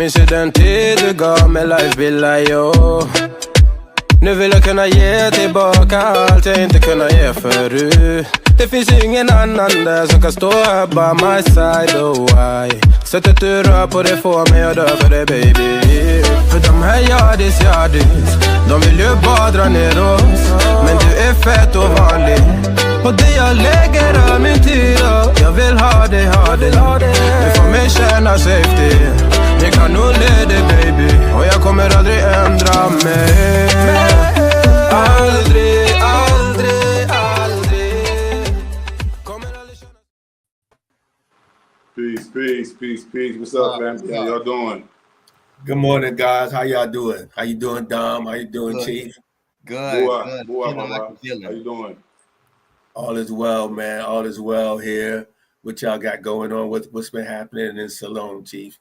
minns ju den tid du gav mig life-bilder, yo. Nu vill jag kunna ge tillbaka allt jag inte kunna ge förut. Det finns ju ingen annan där som kan stå här by my side, oh why. Sättet du rör på det får mig att dö för det, baby. För de här yardis, de vill ju bara dra ner oss. Men du är fett och vanlig. Och det jag lägger all min tid och jag vill ha det. Du får mig känna safety. Jag kan nog leda, baby. Och jag kommer aldrig ändra mig. Aldrig. Peace. What's up, man? How y'all doing? Good morning, guys. How y'all doing? How you doing, Dom? How you doing, Chief? Good. How you doing? All is well, man. All is well here. What y'all got going on? What's been happening in Salone, Chief?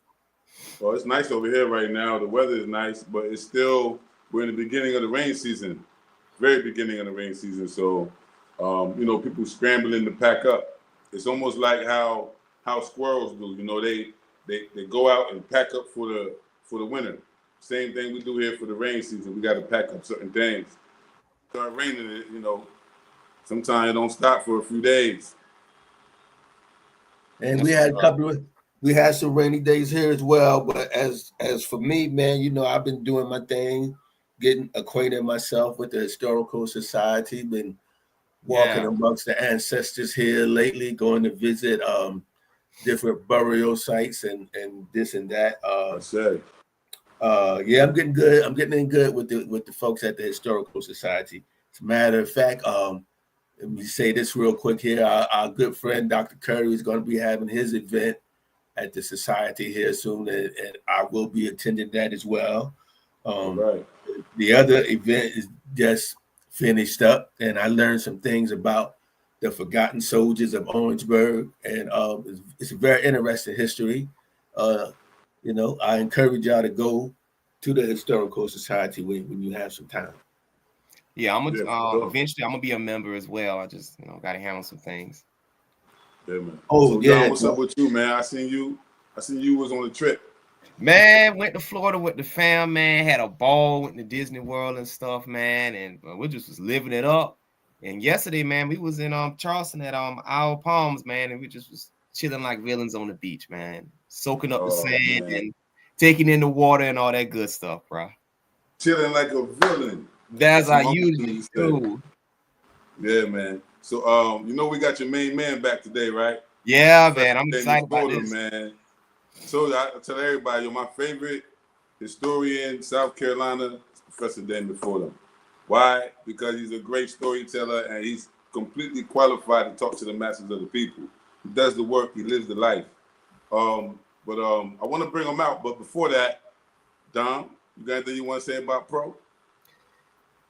Well, it's nice over here right now. The weather is nice, but it's still, we're in the beginning of the rain season. Very beginning of the rain season. So, people scrambling to pack up. It's almost like how squirrels do. You know, they go out and pack up for the winter. Same thing we do here for the rain season. We got to pack up certain things. Start raining, sometimes it don't stop for a few days. And we had some rainy days here as well. But as for me, man, I've been doing my thing, getting acquainted myself with the Historical Society, been walking amongst the ancestors here lately, going to visit different burial sites and this and that. I'm getting good. I'm getting in good with the folks at the Historical Society. As a matter of fact, let me say this real quick here. Our good friend Dr. Curry is going to be having his event at the society here soon, and I will be attending that as well. Right. The other event is just finished up, and I learned some things about the forgotten soldiers of Orangeburg, and it's a very interesting history. I encourage y'all to go to the Historical Society when you have some time. Yeah, eventually I'm gonna be a member as well. I just gotta handle some things. Yeah, man. Oh, John, what's up with you, man? I seen you was on a trip. Man, went to Florida with the fam, man. Had a ball, went to Disney World and stuff, man. And we just was living it up. And yesterday, man, we was in Charleston at Isle Palms, man, and we just was chilling like villains on the beach, man. Soaking up the sand and taking in the water and all that good stuff, bro. Chilling like a villain. That's how I usually do. Yeah, man. So we got your main man back today, right? Yeah, man. I'm excited about this, man. So I tell everybody, my favorite historian in South Carolina is Professor Damon L. Why? Because he's a great storyteller and he's completely qualified to talk to the masses of the people. He does the work, he lives the life. I want to bring him out, but before that, Dom, you got anything you want to say about Pro?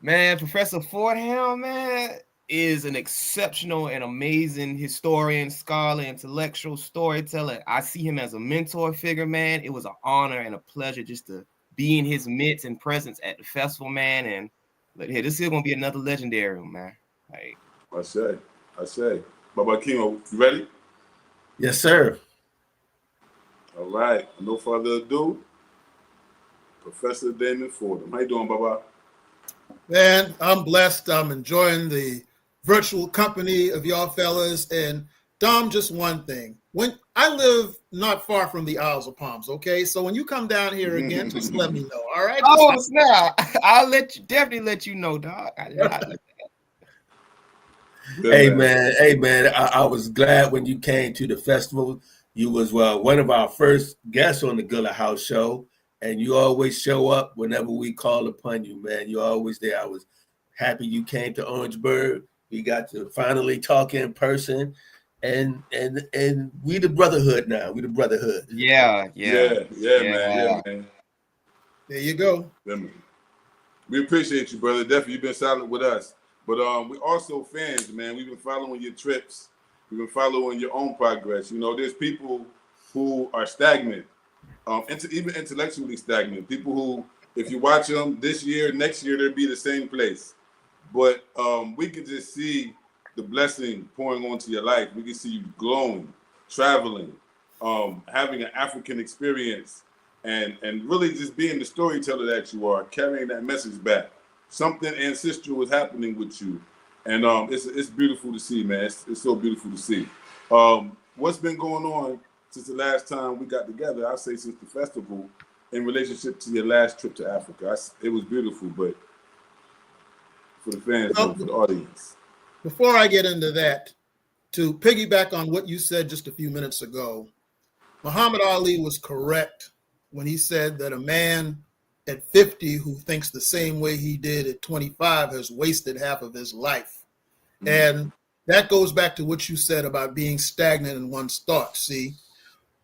Man, Professor Fordham, man, is an exceptional and amazing historian, scholar, intellectual storyteller. I see him as a mentor figure, man. It was an honor and a pleasure just to be in his midst and presence at the festival, man. And look here, this is gonna be another legendary, man. Like I say. Baba Kimo, you ready? Yes, sir. All right. No further ado, Professor Damon Fordham. How you doing, Baba? Man, I'm blessed. I'm enjoying the virtual company of y'all fellas. And Dom, just one thing. When I live not far from the Isles of Palms, okay? So when you come down here again, just let me know, all right? Oh, snap. I'll definitely let you know, dog. Hey, man. I was glad when you came to the festival. You was one of our first guests on the Gullah House Show. And you always show up whenever we call upon you, man. You're always there. I was happy you came to Orangeburg. We got to finally talk in person, and we the brotherhood now. We the brotherhood. Yeah, man. There you go. Yeah, man. We appreciate you, brother. Definitely, you've been solid with us. But we also fans, man. We've been following your trips. We've been following your own progress. There's people who are stagnant. Even intellectually stagnant. People who, if you watch them this year, next year, they'll be the same place. But we can just see the blessing pouring onto your life. We can see you glowing, traveling, having an African experience, and really just being the storyteller that you are, carrying that message back. Something ancestral was happening with you, and it's beautiful to see, man. It's so beautiful to see. What's been going on since the last time we got together? I say since the festival, in relationship to your last trip to Africa. It was beautiful, but for the fans, for the audience. Before I get into that, to piggyback on what you said just a few minutes ago, Muhammad Ali was correct when he said that a man at 50 who thinks the same way he did at 25 has wasted half of his life. And that goes back to what you said about being stagnant in one's thoughts. See,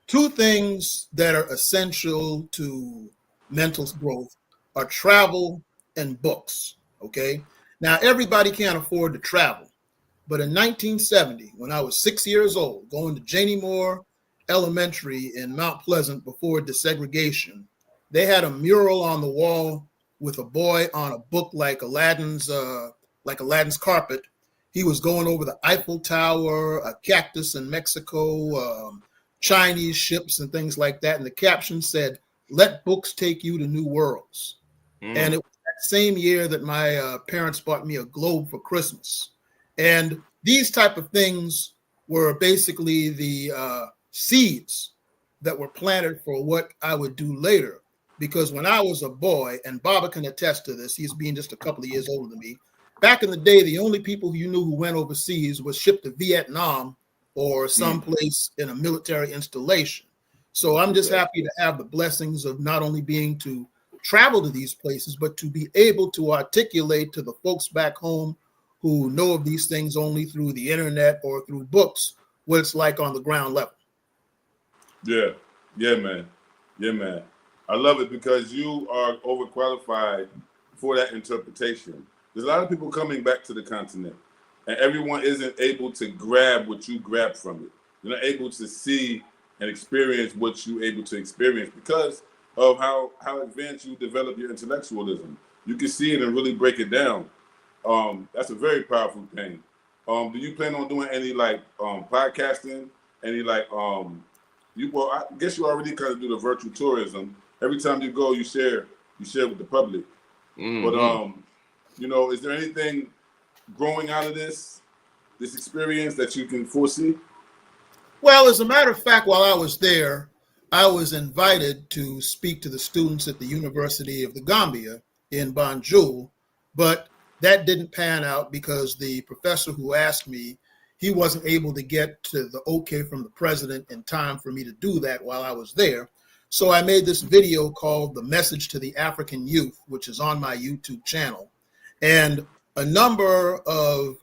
two things that are essential to mental growth are travel and books, okay? Now, everybody can't afford to travel, but in 1970, when I was 6 years old, going to Janie Moore Elementary in Mount Pleasant before desegregation, they had a mural on the wall with a boy on a book like Aladdin's carpet. He was going over the Eiffel Tower, a cactus in Mexico, Chinese ships and things like that. And the caption said, "Let books take you to new worlds." And it was that same year that my parents bought me a globe for Christmas. And these type of things were basically the seeds that were planted for what I would do later. Because when I was a boy, and Baba can attest to this, he's being just a couple of years older than me. Back in the day, the only people who you knew who went overseas was shipped to Vietnam or someplace in a military installation. So I'm just happy to have the blessings of not only being to travel to these places, but to be able to articulate to the folks back home who know of these things only through the internet or through books, what it's like on the ground level. Yeah, man. I love it because you are overqualified for that interpretation. There's a lot of people coming back to the continent, and everyone isn't able to grab what you grab from it. You're not able to see and experience what you're able to experience because of how advanced you develop your intellectualism. You can see it and really break it down. That's a very powerful thing. Do you plan on doing any podcasting? Any I guess you already kind of do the virtual tourism. Every time you go, you share with the public. But is there anything growing out of this experience that you can foresee? Well, as a matter of fact, while I was there, I was invited to speak to the students at the University of the Gambia in Banjul, but that didn't pan out because the professor who asked me, he wasn't able to get to the okay from the president in time for me to do that while I was there. So I made this video called The Message to the African Youth, which is on my YouTube channel. And a number of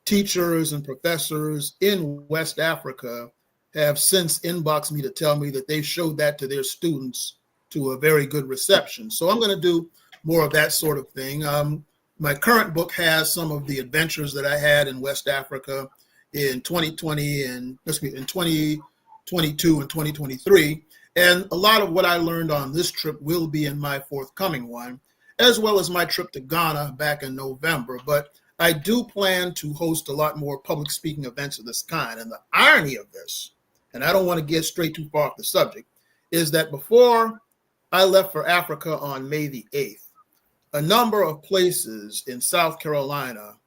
teachers and professors in West Africa have since inboxed me to tell me that they showed that to their students to a very good reception. So I'm going to do more of that sort of thing. My current book has some of the adventures that I had in West Africa in 2020 and in 2022 and 2023. And a lot of what I learned on this trip will be in my forthcoming one, as well as my trip to Ghana back in November. But I do plan to host a lot more public speaking events of this kind. And the irony of this, and I don't want to get straight too far off the subject, is that before I left for Africa on May the 8th, a number of places in South Carolina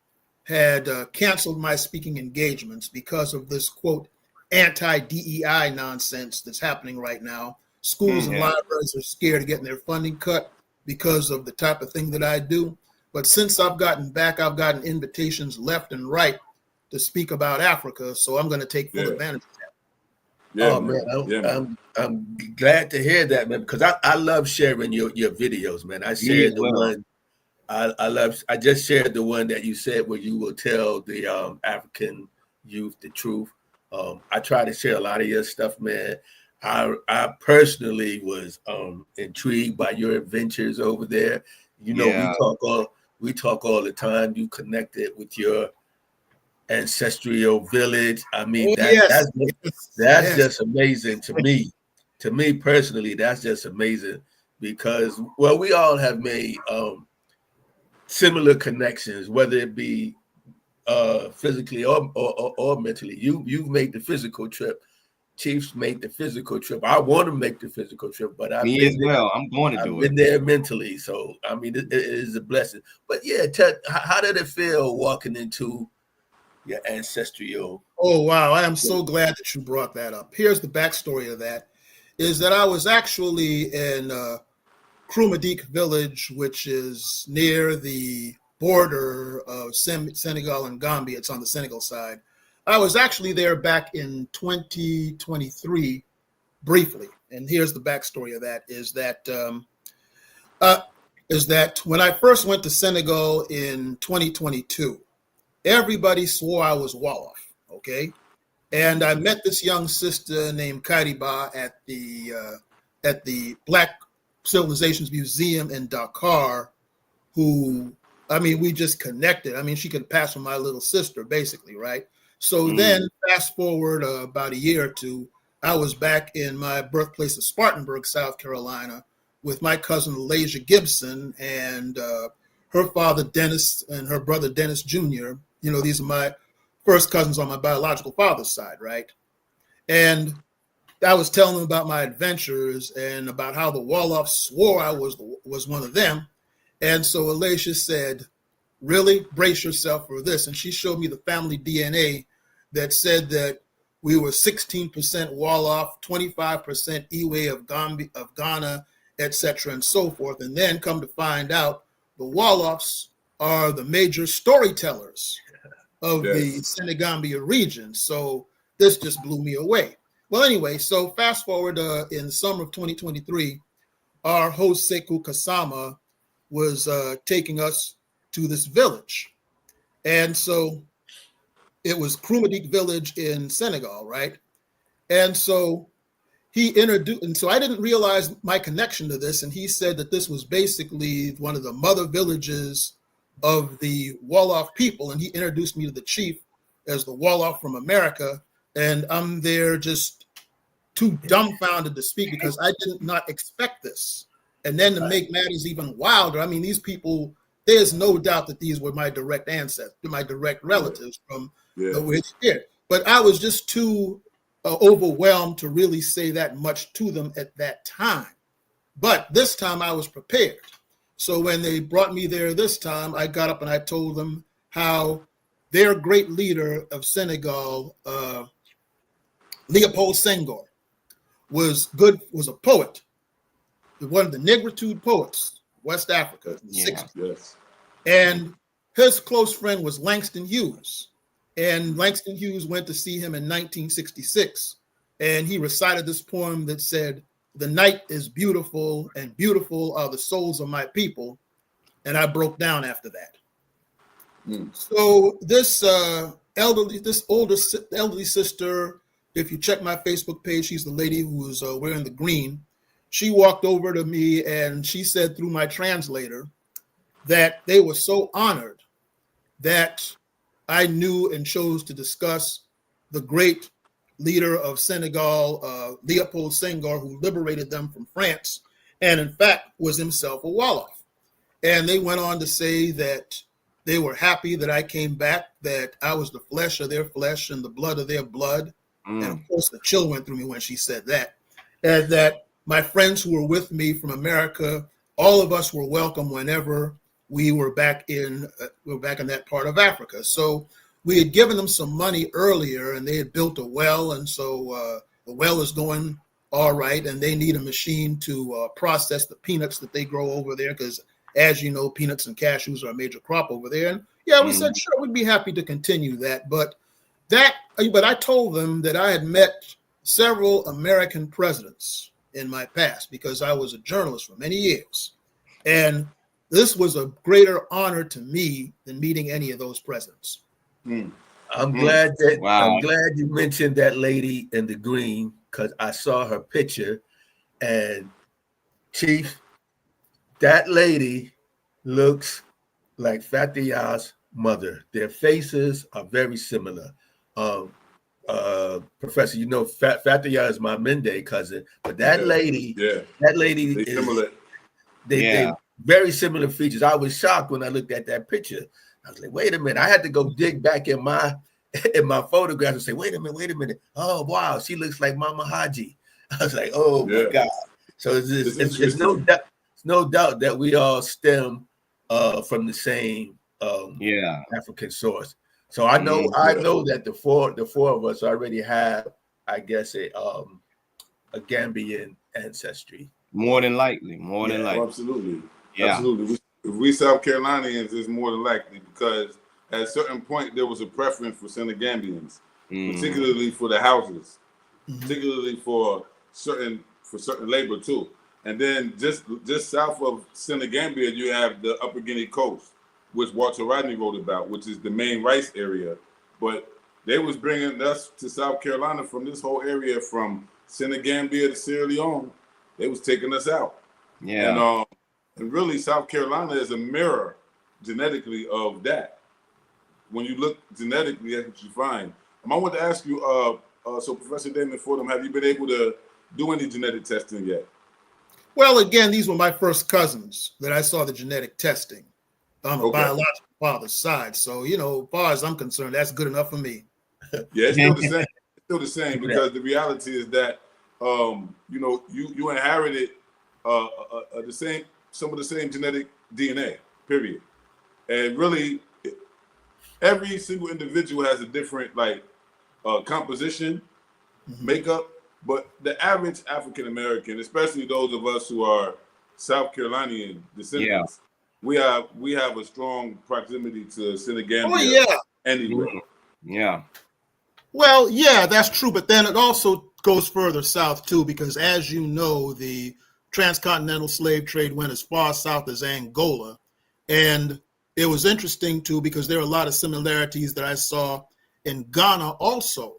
had canceled my speaking engagements because of this, quote, anti-DEI nonsense that's happening right now. Schools and libraries are scared of getting their funding cut because of the type of thing that I do. But since I've gotten back, I've gotten invitations left and right to speak about Africa. So I'm going to take full advantage of that. Yeah, man. I'm glad to hear that, man, because I love sharing your videos, man. I shared the one. I just shared the one that you said where you will tell the African youth the truth. I try to share a lot of your stuff, man. I personally was intrigued by your adventures over there. You know, we talk all the time. You connected with your ancestral village. I mean, that's just amazing to me. To me personally, that's just amazing because, well, we all have made similar connections, whether it be physically or mentally. You've made the physical trip Chiefs made the physical trip. I want to make the physical trip, but Me as well. I'm going to do it. I've been there mentally, so I mean, it is a blessing. But yeah, how did it feel walking into your ancestral? Oh wow, I am so glad that you brought that up. Here's the backstory of that: is that I was actually in Krumadik village, which is near the border of Senegal and Gambia. It's on the Senegal side. I was actually there back in 2023, briefly. And here's the backstory of that: is that when I first went to Senegal in 2022, everybody swore I was Wolof. Okay, and I met this young sister named Kariba at the Black Civilizations Museum in Dakar, who, I mean, we just connected. I mean, she could pass for my little sister, basically, right? So then fast forward about a year or two, I was back in my birthplace of Spartanburg, South Carolina, with my cousin Elijah Gibson and her father Dennis and her brother Dennis Jr. You know, these are my first cousins on my biological father's side, right? And I was telling them about my adventures and about how the Wolof swore I was one of them. And so Alicia said, really, brace yourself for this. And she showed me the family DNA that said that we were 16% Wolof, 25% Iwe of Ghana, etc., and so forth. And then come to find out, the Wolofs are the major storytellers of the Senegambia region. So this just blew me away. Well, anyway, so fast forward in the summer of 2023, our host Sekou Kasama was taking us to this village. And so it was Krumadik village in Senegal, right? And so he introduced, and so I didn't realize my connection to this. And he said that this was basically one of the mother villages of the Wolof people. And he introduced me to the chief as the Wolof from America. And I'm there just too dumbfounded to speak because I did not expect this. And then to make matters even wilder, I mean, these people, there's no doubt that these were my direct ancestors, my direct relatives from the way they did. But I was just too overwhelmed to really say that much to them at that time. But this time I was prepared. So when they brought me there this time, I got up and I told them how their great leader of Senegal, Leopold Senghor, was a poet, one of the Negritude poets, West Africa, in the 60s. Yes. And his close friend was Langston Hughes. And Langston Hughes went to see him in 1966. And he recited this poem that said, "The night is beautiful, and beautiful are the souls of my people." And I broke down after that. So this elderly sister, if you check my Facebook page, she's the lady who was wearing the green. She walked over to me and she said through my translator that they were so honored that I knew and chose to discuss the great leader of Senegal, Leopold Senghor, who liberated them from France, and in fact was himself a Wolof. And they went on to say that they were happy that I came back, that I was the flesh of their flesh and the blood of their blood. And of course, the chill went through me when she said that. And that my friends who were with me from America, all of us were welcome whenever we were back in that part of Africa. So we had given them some money earlier, and they had built a well, and so the well is going all right, and they need a machine to process the peanuts that they grow over there, because as you know, peanuts and cashews are a major crop over there. And yeah, we said sure, we'd be happy to continue that, but I told them that I had met several American presidents in my past because I was a journalist for many years, and this was a greater honor to me than meeting any of those presidents. I'm glad you mentioned that lady in the green, because I saw her picture, and Chief, that lady looks like Fatiya's mother. Their faces are very similar. Professor, you know, Fatiya is my Mende cousin, but that lady is similar. They very similar features. I was shocked when I looked at that picture. I was like, wait a minute, I had to go dig back in my in my photographs and say, wait a minute. Oh, wow, she looks like Mama Haji. I was like, oh my God. So it's no doubt that we all stem from the same African source. So I know that the four of us already have, I guess, a Gambian ancestry. More than likely. Absolutely. If we South Carolinians, it's more than likely, because at a certain point there was a preference for Senegambians, particularly for the houses, particularly for certain labor too. And then just south of Senegambia, you have the Upper Guinea Coast, which Walter Rodney wrote about, which is the main rice area. But they was bringing us to South Carolina from this whole area, from Senegambia to Sierra Leone. They was taking us out. Yeah. And really, South Carolina is a mirror genetically of that. When you look genetically, that's what you find. I want to ask you, so Professor Damon Fordham, have you been able to do any genetic testing yet? Well, again, these were my first cousins that I saw the genetic testing on the biological father's side. So, as far as I'm concerned, that's good enough for me. Yeah, it's still the same. It's still the same, because the reality is that, you inherited some of the same genetic DNA, period. And really, every single individual has a different composition, makeup, but the average African American, especially those of us who are South Carolinian descendants, we have a strong proximity to Senegambia. Anyway. Yeah. Well, yeah, that's true, but then it also goes further south too, because as you know, the transcontinental slave trade went as far south as Angola. And it was interesting too, because there are a lot of similarities that I saw in Ghana also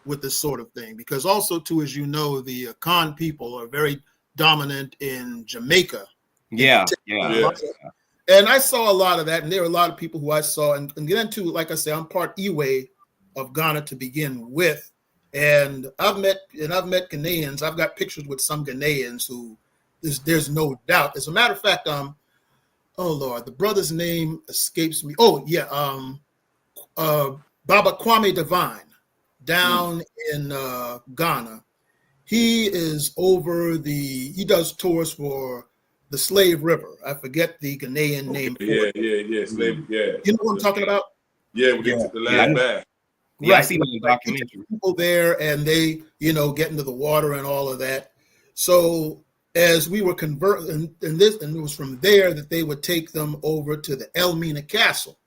with this sort of thing, because also too, as you know, the Akan people are very dominant in Jamaica. Yeah. And I saw a lot of that, and there are a lot of people who I saw, and then too, like I say, I'm part Iwe of Ghana to begin with, and I've met Ghanaians. I've got pictures with some Ghanaians who there's no doubt. As a matter of fact, oh Lord, the brother's name escapes me. Oh yeah, Baba Kwame Divine down in Ghana. He is he does tours for the Slave River. I forget the Ghanaian name. Slave. Yeah. You know what I'm talking about? Yeah, we get to the last bath. Yeah, I see the documentary. People there, and they, get into the water and all of that. So as we were converting, and it was from there that they would take them over to the Elmina Castle,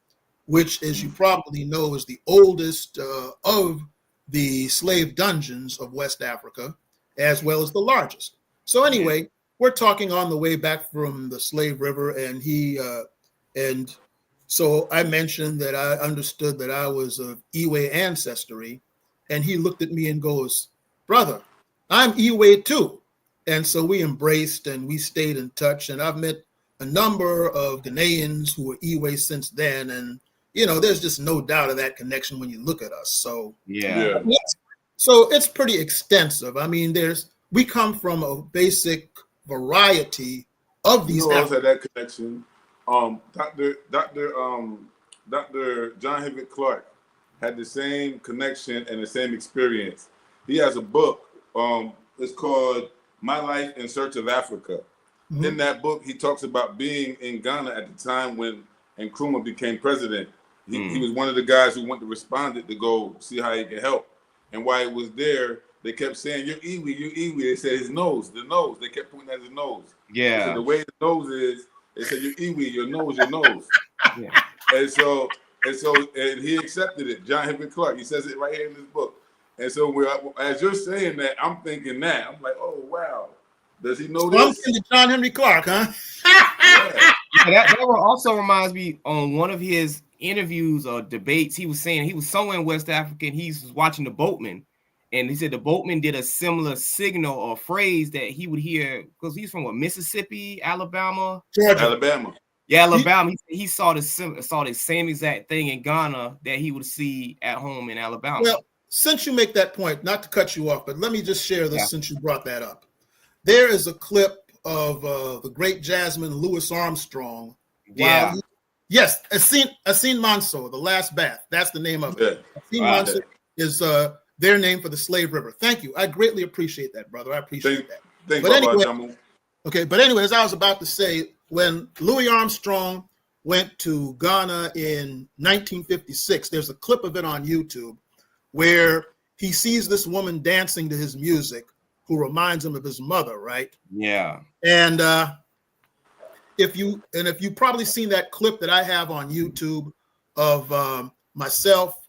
which, as you probably know, is the oldest of the slave dungeons of West Africa, as well as the largest. So anyway, we're talking on the way back from the Slave River, and so I mentioned that I understood that I was of Iwe ancestry, and he looked at me and goes, "Brother, I'm Iwe too." And so we embraced and we stayed in touch, and I've met a number of Ghanaians who were Iwe since then, and there's just no doubt of that connection when you look at us. So so it's pretty extensive. I mean, we come from a basic variety of these. Also had that connection. Dr. John Henrik Clark had the same connection and the same experience. He has a book. It's called My Life in Search of Africa. Mm-hmm. In that book, he talks about being in Ghana at the time when Nkrumah became president. He was one of the guys who went to responded to go see how he could help. And while he was there, they kept saying, "You're Iwi, you're Iwi." They said his nose, the nose. They kept pointing at his nose. Yeah. So the way his nose is, they said, "You're Iwi, your nose, your nose." Yeah. And he accepted it. John Henry Clark, he says it right here in this book. And so as you're saying that, I'm thinking that. I'm like, oh, wow. Does he know this? I'm thinking John Henry Clark, huh? That also reminds me on one of his interviews or debates, he was saying he was somewhere in West Africa and he was watching the boatman. And he said the boatman did a similar signal or phrase that he would hear because he's from Mississippi, Alabama, Georgia. Alabama. Yeah, Alabama. He saw the same exact thing in Ghana that he would see at home in Alabama. Well, since you make that point, not to cut you off, but let me just share this since you brought that up. There is a clip of the great jazzman Louis Armstrong Yes, Asin Manso, the last bath. That's the name of it. Asin Manso is their name for the Slave River. Thank you. I greatly appreciate that, brother. I appreciate that. Thank But you, anyway, okay, but anyway, as I was about to say, when Louis Armstrong went to Ghana in 1956, there's a clip of it on YouTube where he sees this woman dancing to his music who reminds him of his mother, right? Yeah. And if you've probably seen that clip that I have on YouTube of myself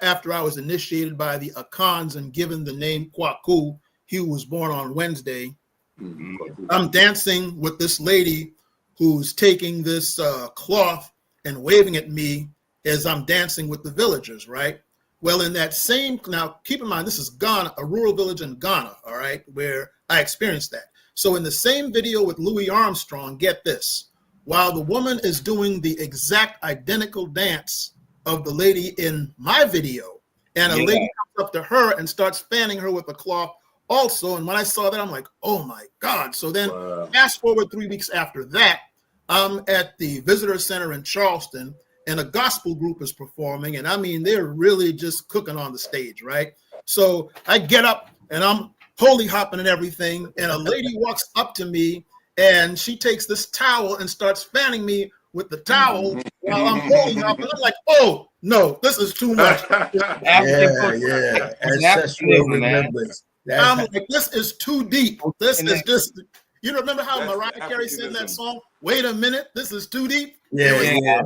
after I was initiated by the Akans and given the name Kwaku, he was born on Wednesday. Mm-hmm. I'm dancing with this lady who's taking this cloth and waving at me as I'm dancing with the villagers, right? Well, in that same, now keep in mind, this is Ghana, a rural village in Ghana, all right, where I experienced that. So in the same video with Louis Armstrong, get this, while the woman is doing the exact identical dance of the lady in my video, and a lady comes up to her and starts fanning her with a cloth also. And when I saw that, I'm like, oh my God. So then fast forward 3 weeks after that, I'm at the visitor center in Charleston, and a gospel group is performing. And I mean, they're really just cooking on the stage, right? So I get up and I'm holy hopping and everything. And a lady walks up to me and she takes this towel and starts fanning me with the towel while I'm holy hopping. I'm like, oh no, this is too much. Yeah. Ancestral remembrance. I'm like, this is too deep. This is just, you remember how Mariah Carey said in that song, wait a minute, this is too deep? Yeah.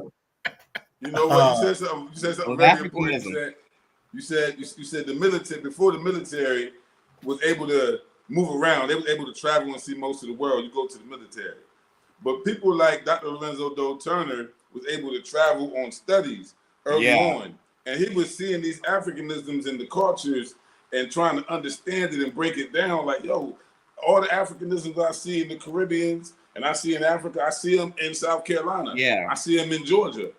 You know what? You said something very important. You said the military, before the military was able to move around, they were able to travel and see most of the world. You go to the military. But people like Dr. Lorenzo Doe Turner was able to travel on studies early on. And he was seeing these Africanisms in the cultures and trying to understand it and break it down. Like, yo, all the Africanisms I see in the Caribbeans and I see in Africa, I see them in South Carolina. Yeah. I see them in Georgia.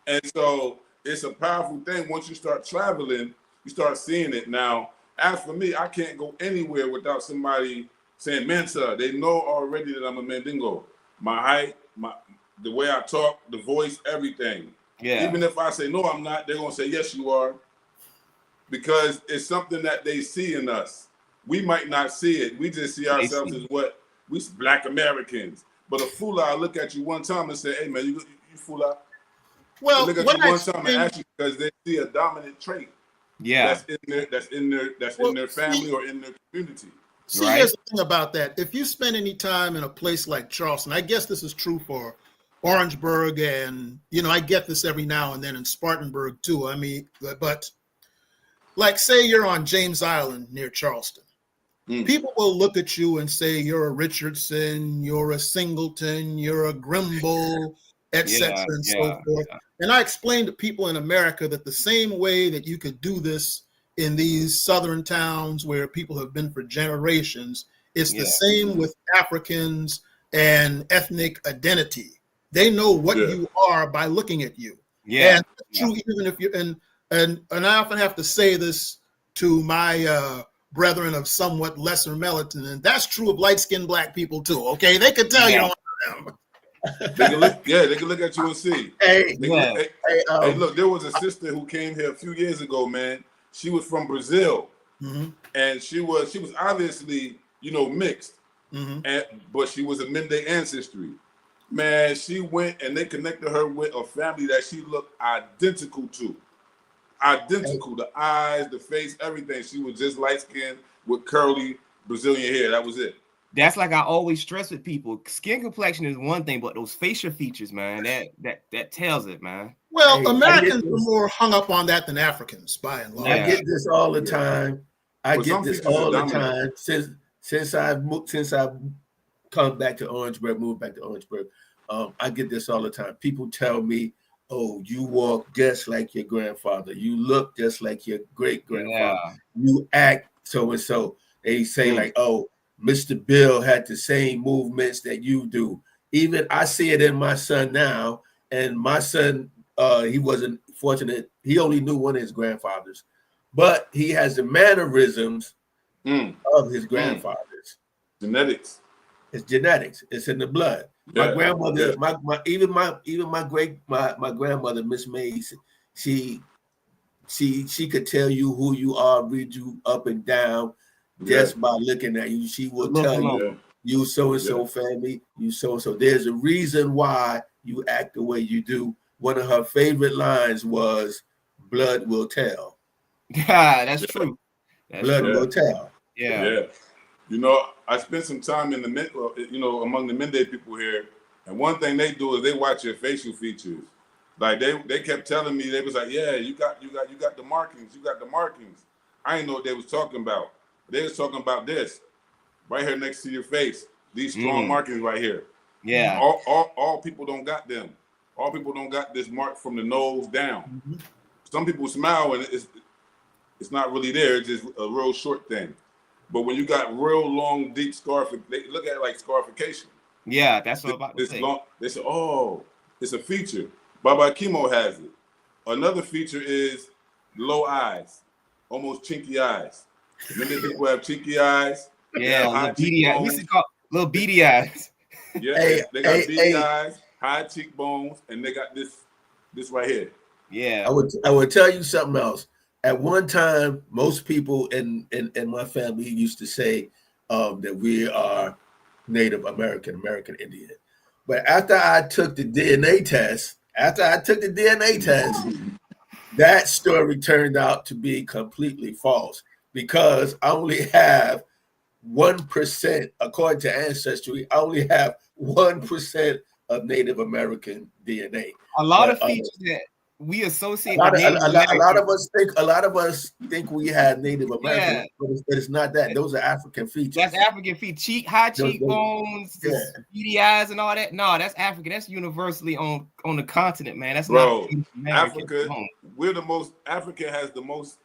And so it's a powerful thing. Once you start traveling, you start seeing it. Now, as for me, I can't go anywhere without somebody saying Mensa. They know already that I'm a Mandingo. My height, the way I talk, the voice, everything. Yeah. Even if I say, no, I'm not, they're going to say, yes, you are. Because it's something that they see in us. We might not see it. We just see ourselves as what? We Black Americans. But a Fula, I look at you one time and say, hey, man, you Fula. Well, they look at you one time and ask you because they see a dominant trait. Yeah. That's in their family or in their community. See, here's the thing about that. If you spend any time in a place like Charleston, I guess this is true for Orangeburg, and I get this every now and then in Spartanburg too. I mean, but like say you're on James Island near Charleston. People will look at you and say you're a Richardson, you're a Singleton, you're a Grimble, etc. and so forth. And I explain to people in America that the same way that you could do this in these southern towns where people have been for generations, it's the same with Africans and ethnic identity. They know what you are by looking at you. Yeah. And it's true even if you're and I often have to say this to my brethren of somewhat lesser melanin, and that's true of light-skinned Black people too. Okay, they can tell you don't know them. They can look at you and see. Hey, look, there was a sister who came here a few years ago, man. She was from Brazil, and she was obviously, mixed, but she was a Mende ancestry. Man, she went and they connected her with a family that she looked identical to. Identical, the eyes, the face, everything. She was just light skinned with curly Brazilian hair. That was it. That's like I always stress with people. Skin complexion is one thing, but those facial features, man, that tells it, man. Well, Americans are more hung up on that than Africans, by and large. I get this all the time. Since I've come back to Orangeburg, moved back to Orangeburg. I get this all the time. People tell me, "Oh, you walk just like your grandfather. You look just like your great grandfather. You act so and so." They say like, "Oh, Mr. Bill had the same movements that you do." Even I see it in my son now, and my son, he wasn't fortunate. He only knew one of his grandfathers, but he has the mannerisms of his grandfathers. Genetics. It's genetics. It's in the blood. My grandmother, even my grandmother, Miss Mays, she could tell you who you are, read you up and down just by looking at you. She will tell you so and so family, you so and so. There's a reason why you act the way you do. One of her favorite lines was, "Blood will tell." Yeah, that's true. Blood will tell. Yeah. You know, I spent some time in the among the Mende people here, and one thing they do is they watch your facial features. Like they kept telling me, they was like, yeah, you got the markings, you got the markings. I didn't know what they was talking about. They was talking about this right here next to your face. These strong markings right here. Yeah. All people don't got them. All people don't got this mark from the nose down. Some people smile and it's not really there. It's just a real short thing. But when you got real long, deep they look at it like scarification. Yeah, that's what I'm about to say. They say, oh, it's a feature. Baba Kimo has it. Another feature is low eyes, almost chinky eyes. Many people have cheeky eyes. Yeah, little beady eyes. We used to call little beady eyes. Yeah, they got beady eyes, high cheekbones, and they got this right here. Yeah. I would tell you something else. At one time, most people in my family used to say that we are Native American Indian. But after I took the DNA test, that story turned out to be completely false, because I only have 1%, according to Ancestry, I only have 1% of Native American DNA. A lot of features that we associate with Native American. A lot of us think we have Native American, but it's not that. Those are African features. That's African features. High cheekbones, beady eyes, and all that. No, that's African. That's universally on the continent, man. That's not Africa. Africa has the most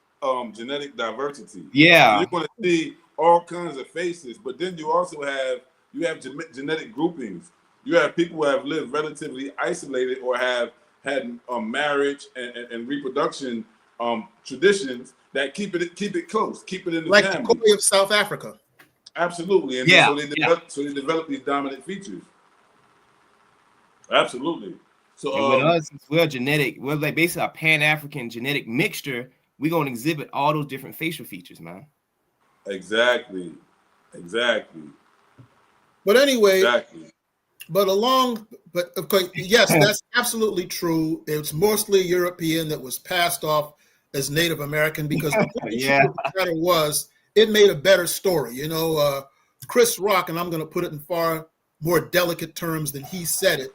genetic diversity. Yeah, so you're going to see all kinds of faces, but then you also have genetic groupings. You have people who have lived relatively isolated or have had marriage and reproduction traditions that keep it close, keep it in the like family. the Korea of South Africa. Absolutely, and so they develop these dominant features. Absolutely. So with us, we're genetic. We're like basically a Pan-African genetic mixture. We're gonna exhibit all those different facial features, man. Exactly. But anyway. But okay, yes, that's absolutely true. It's mostly European that was passed off as Native American, because the matter was, it made a better story. You know, Chris Rock, and I'm going to put it in far more delicate terms than he said it,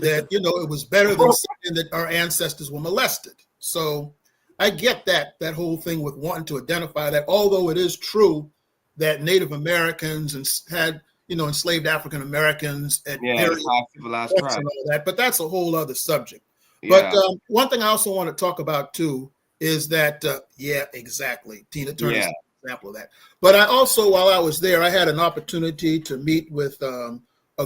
that, you know, it was better than saying that our ancestors were molested. So I get that whole thing with wanting to identify that, although it is true that Native Americans had, you know, enslaved African Americans at various civilized tribes and all that, but that's a whole other subject. Yeah. But one thing I also want to talk about too is that, exactly. Tina Turner is an example of that. But I also, while I was there, I had an opportunity to meet with a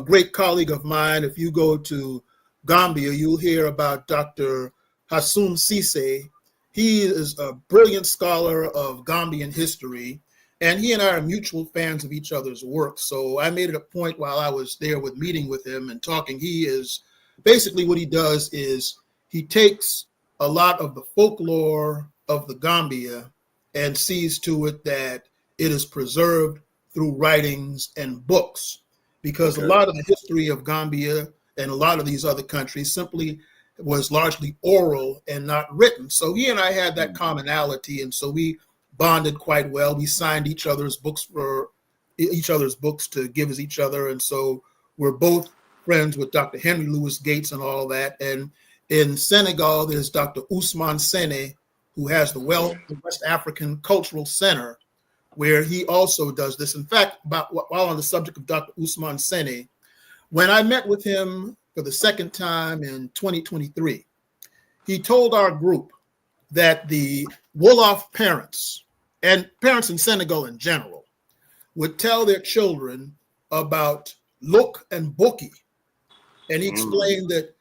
great colleague of mine. If you go to Gambia, you'll hear about Dr. Hassoum Cissé. He is a brilliant scholar of Gambian history, and he and I are mutual fans of each other's work. So I made it a point while I was there with meeting with him and talking. He is basically, what he does is he takes a lot of the folklore of the Gambia and sees to it that it is preserved through writings and books, because a lot of the history of Gambia and a lot of these other countries simply was largely oral and not written. So he and I had that commonality, and so we bonded quite well. We signed each other's books to give as each other, and so we're both friends with Dr. Henry Louis Gates and all that. And in Senegal, there's Dr. Ousmane Sene, who has the West African Cultural Center, where he also does this. In fact, while on the subject of Dr. Ousmane Sene, when I met with him for the second time in 2023, he told our group that the Wolof parents, and parents in Senegal in general, would tell their children about Lok and Boki. And he explained that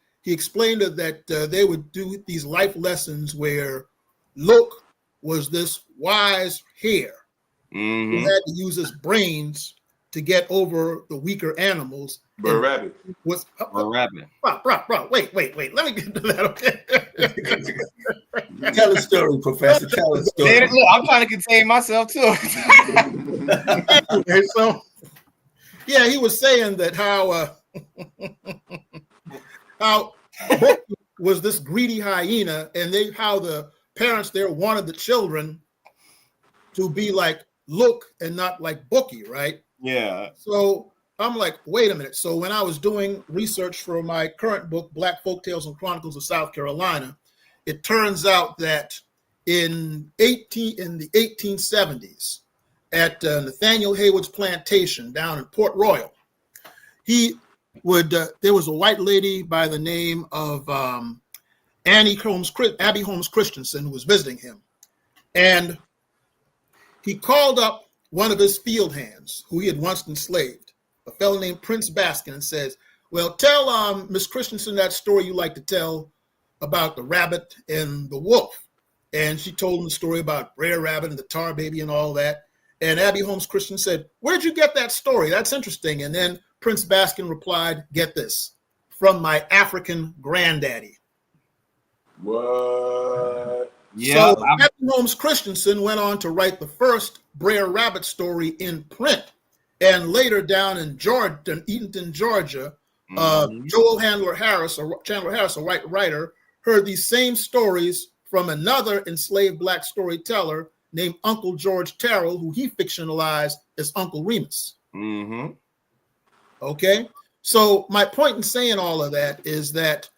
they would do these life lessons where Lok was this wise hare who had to use his brains to get over the weaker animals, Brer Rabbit. Was Rabbit. bro. Wait. Let me get to that. Okay. Tell a story, Professor. Tell a story. Man, look, I'm trying to contain myself too. Anyway, so yeah, he was saying that how was this greedy hyena, and how the parents there wanted the children to be like Look and not like Bookie, right? Yeah. So I'm like, wait a minute. So when I was doing research for my current book, Black Folktales and Chronicles of South Carolina, it turns out that in the 1870s, at Nathaniel Haywood's plantation down in Port Royal, there was a white lady by the name of Abby Holmes Christensen who was visiting him, and he called up one of his field hands who he had once enslaved, a fellow named Prince Baskin, and says, well, tell Miss Christensen that story you like to tell about the rabbit and the wolf. And she told him the story about Brer Rabbit and the tar baby and all that. And Abby Holmes Christensen said, where'd you get that story? That's interesting. And then Prince Baskin replied, get this, from my African granddaddy. What? Yeah. So Abby Holmes Christensen went on to write the first Brer Rabbit story in print. And later down in Eatonton, Georgia, Joel Chandler Harris, a white writer, heard these same stories from another enslaved black storyteller named Uncle George Terrell, who he fictionalized as Uncle Remus. Mm-hmm. Okay, so my point in saying all of that is that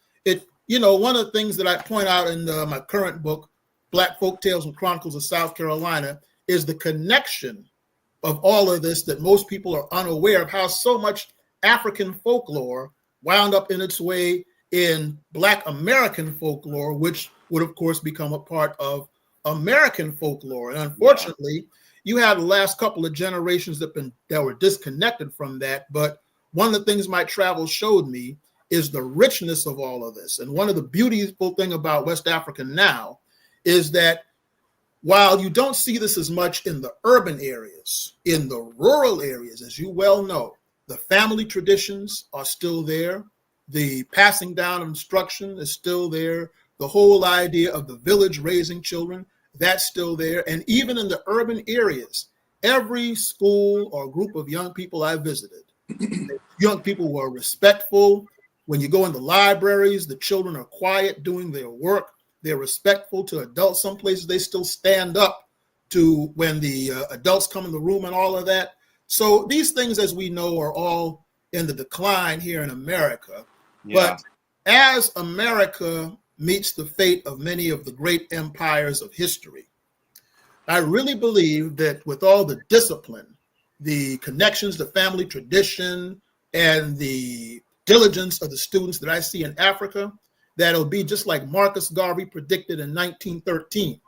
one of the things that I point out in my current book, Black Folktales and Chronicles of South Carolina, is the connection of all of this that most people are unaware of, how so much African folklore wound up in its way in Black American folklore, which would, of course, become a part of American folklore. And unfortunately, you had the last couple of generations that were disconnected from that. But one of the things my travels showed me is the richness of all of this. And one of the beautiful thing about West Africa now is that while you don't see this as much in the urban areas, in the rural areas, as you well know, the family traditions are still there. The passing down of instruction is still there. The whole idea of the village raising children, that's still there. And even in the urban areas, every school or group of young people I visited, young people were respectful. When you go in the libraries, the children are quiet doing their work. They're respectful to adults. Some places they still stand up to when the adults come in the room and all of that. So these things, as we know, are all in the decline here in America. Yeah. But as America meets the fate of many of the great empires of history, I really believe that with all the discipline, the connections, the family tradition, and the diligence of the students that I see in Africa, that it'll be just like Marcus Garvey predicted in 1913,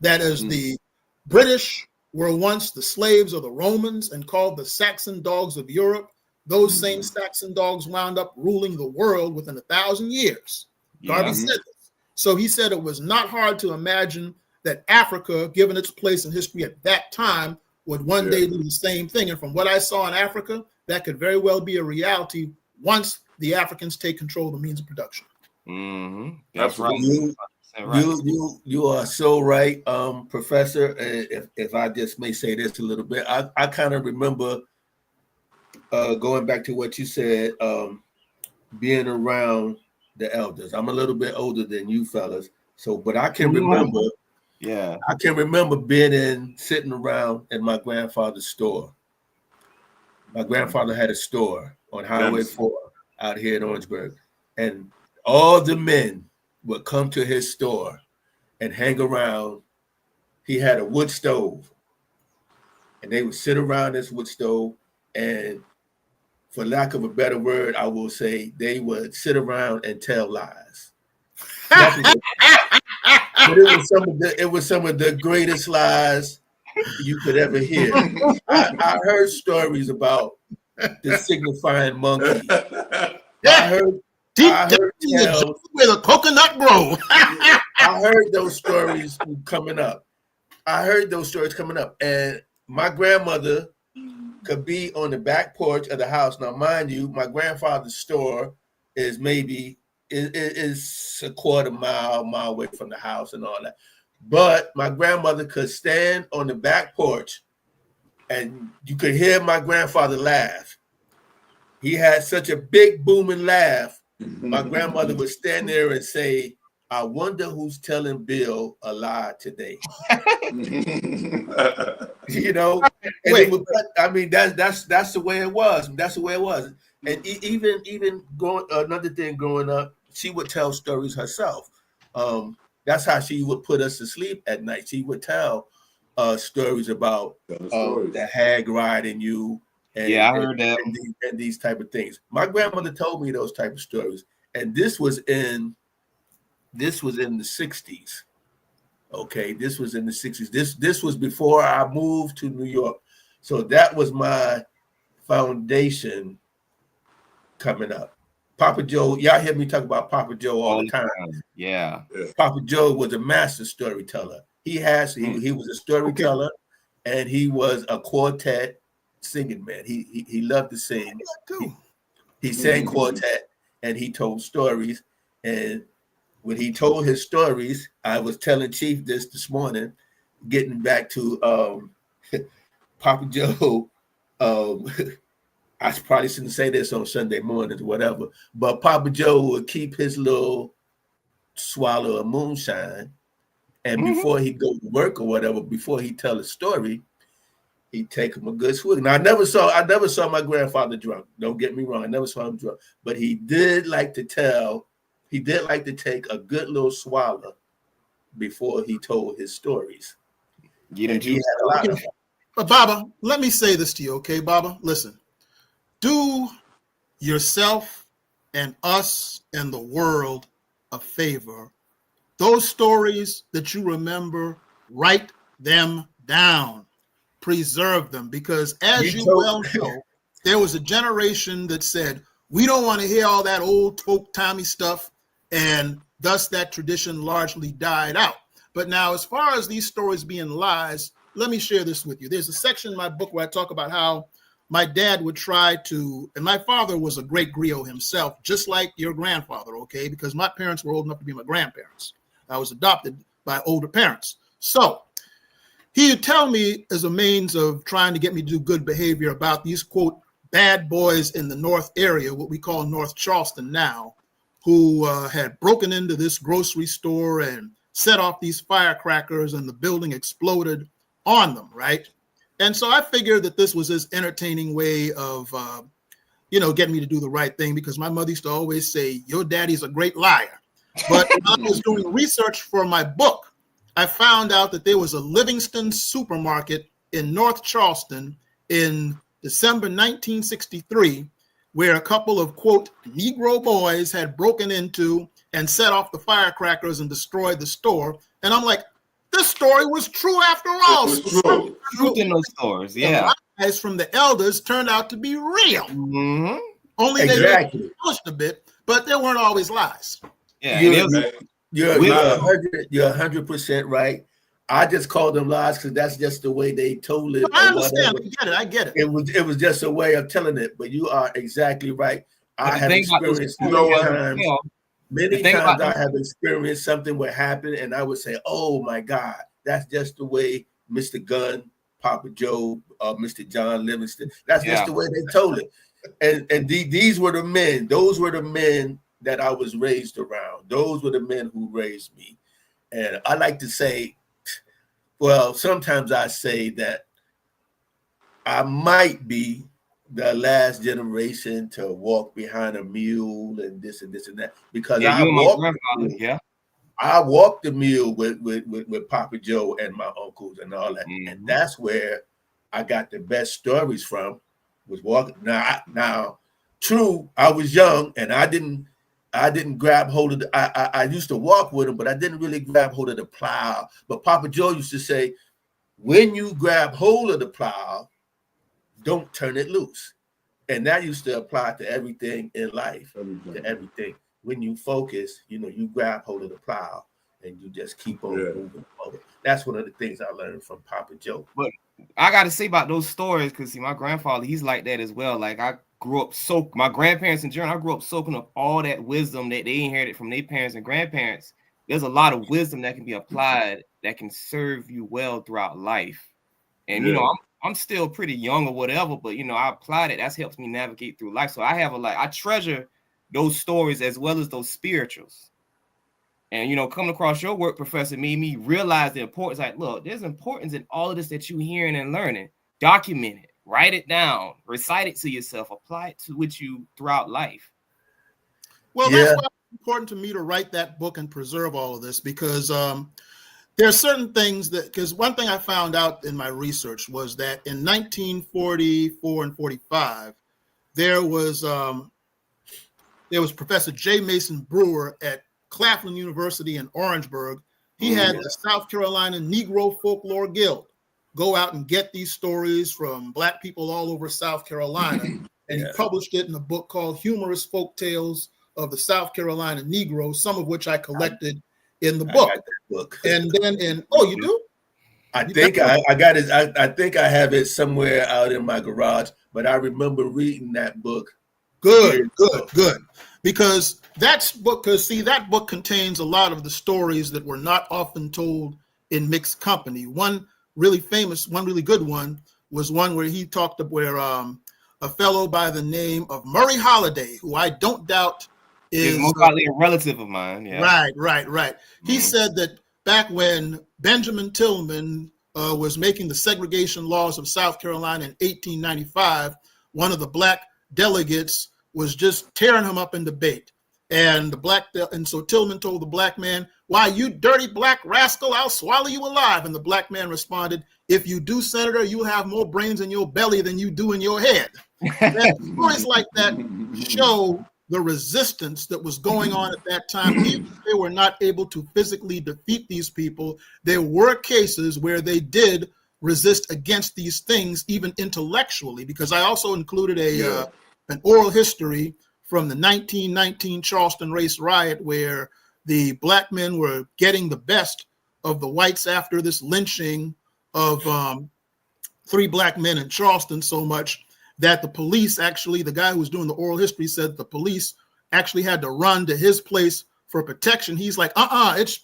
that as the British were once the slaves of the Romans and called the Saxon dogs of Europe, those same Saxon dogs wound up ruling the world within 1,000 years. Garvey said this. So he said it was not hard to imagine that Africa, given its place in history at that time, would one day do the same thing. And from what I saw in Africa, that could very well be a reality once the Africans take control of the means of production. Mm-hmm. That's right. You are so right, Professor. If I just may say this a little bit, I kind of remember going back to what you said, being around the elders. I'm a little bit older than you fellas, but I can remember. Yeah, I can remember sitting around in my grandfather's store. My grandfather had a store on Highway 4 out here in Orangeburg, and all the men would come to his store and hang around. He had a wood stove, and they would sit around this wood stove, and for lack of a better word, I will say they would sit around and tell lies. But it was some of the greatest lies you could ever hear. I heard stories about the signifying monkey. I heard tales where the coconut grow. I heard those stories coming up. And my grandmother could be on the back porch of the house. Now, mind you, my grandfather's store is maybe is a quarter mile away from the house and all that. But my grandmother could stand on the back porch and you could hear my grandfather laugh. He had such a big booming laugh. My grandmother would stand there and say, I wonder who's telling Bill a lie today. You know, and it would, I mean, that's the way it was. That's the way it was. And even going, another thing growing up, she would tell stories herself. That's how she would put us to sleep at night. She would tell stories about the hag riding you. And, I heard that. And these type of things. My grandmother told me those type of stories, and this was in the 60s. Okay, this was in the 60s. This was before I moved to New York. So that was my foundation coming up. Papa Joe, y'all hear me talk about Papa Joe all the time. Yeah. Papa Joe was a master storyteller. He was a storyteller, and he was a quartet singing man. He loved to sing. He sang quartet, and he told stories. And when he told his stories, I was telling Chief this morning, getting back to Papa Joe. I probably shouldn't say this on Sunday mornings or whatever, but Papa Joe would keep his little swallow of moonshine, and before he go to work or whatever, before he tell a story, he'd take him a good swig. Now I never saw my grandfather drunk. Don't get me wrong, I never saw him drunk, but he did like to take a good little swallow before he told his stories. He had a lot of them. But Baba, let me say this to you, okay, Baba? Listen, do yourself and us and the world a favor. Those stories that you remember, write them down, preserve them, because as you well know, there was a generation that said, we don't want to hear all that old Tommy stuff, and thus that tradition largely died out. But now, as far as these stories being lies, let me share this with you. There's a section in my book where I talk about how my dad would try to, and my father was a great griot himself, just like your grandfather, okay? Because my parents were old enough to be my grandparents. I was adopted by older parents. So he would tell me as a means of trying to get me to do good behavior about these, quote, bad boys in the North area, what we call North Charleston now, who had broken into this grocery store and set off these firecrackers, and the building exploded on them, right? And so I figured that this was his entertaining way of, getting me to do the right thing, because my mother used to always say, your daddy's a great liar. But when I was doing research for my book, I found out that there was a Livingston supermarket in North Charleston in December 1963, where a couple of, quote, Negro boys had broken into and set off the firecrackers and destroyed the store. And I'm like, this story was true after all. Truth in those stores, yeah. The lies from the elders turned out to be real. Mm-hmm. Only exactly. They pushed a bit, but there weren't always lies. Yeah, you're 100% right. I just call them lies because that's just the way they told it. No, I understand. I get it. It was just a way of telling it, but you are exactly right. I have experienced many times I have experienced something would happen, and I would say, "Oh my God, that's just the way Mr. Gunn, Papa Joe, Mr. John Livingston. That's just the way they told it." And these were the men. Those were the men that I was raised around. Those were the men who raised me. And I like to say, well, sometimes I say that I might be the last generation to walk behind a mule and this and that, because I walked the mule with Papa Joe and my uncles and all that. Mm-hmm. And that's where I got the best stories from, was walking. Now, true, I was young and I didn't grab hold of I used to walk with him, but I didn't really grab hold of the plow. But Papa Joe used to say, when you grab hold of the plow, don't turn it loose. And that used to apply to everything in life, to everything. When you focus, you grab hold of the plow and you just keep on moving forward. That's one of the things I learned from Papa Joe. But I got to say about those stories, because see, my grandfather, he's like that as well. Like I grew up my grandparents in general, I grew up soaking up all that wisdom that they inherited from their parents and grandparents. There's a lot of wisdom that can be applied that can serve you well throughout life. And, you know, I'm still pretty young or whatever, but, you know, I applied it. That's helped me navigate through life. So I have I treasure those stories as well as those spirituals. And, you know, coming across your work, Professor, made me realize the importance. Like, look, there's importance in all of this that you're hearing and learning. Document it, write it down, recite it to yourself, apply it to with you throughout life. Well, that's why it's important to me to write that book and preserve all of this, because there are certain things because one thing I found out in my research was that in 1944 and 45, there was Professor J. Mason Brewer at Claflin University in Orangeburg. He had the South Carolina Negro Folklore Guild go out and get these stories from Black people all over South Carolina. And he published it in a book called Humorous Folk Tales of the South Carolina Negroes, some of which I collected in the book. And then you do? I think I got it. I think I have it somewhere out in my garage, but I remember reading that book. Good. Because that book contains a lot of the stories that were not often told in mixed company. One really good one was one where he talked about where a fellow by the name of Murray Holiday, who I don't doubt is most likely a relative of mine. Yeah. Right. He said that back when Benjamin Tillman was making the segregation laws of South Carolina in 1895, one of the Black delegates was just tearing him up in debate. And so Tillman told the Black man, "Why, you dirty black rascal, I'll swallow you alive." And the Black man responded, "If you do, Senator, you'll have more brains in your belly than you do in your head." And stories like that show the resistance that was going on at that time. Even if they were not able to physically defeat these people, there were cases where they did resist against these things, even intellectually, because I also included an oral history from the 1919 Charleston race riot, where the Black men were getting the best of the whites after this lynching of 3 Black men in Charleston, so much that the police the guy who was doing the oral history said the police actually had to run to his place for protection. He's like, it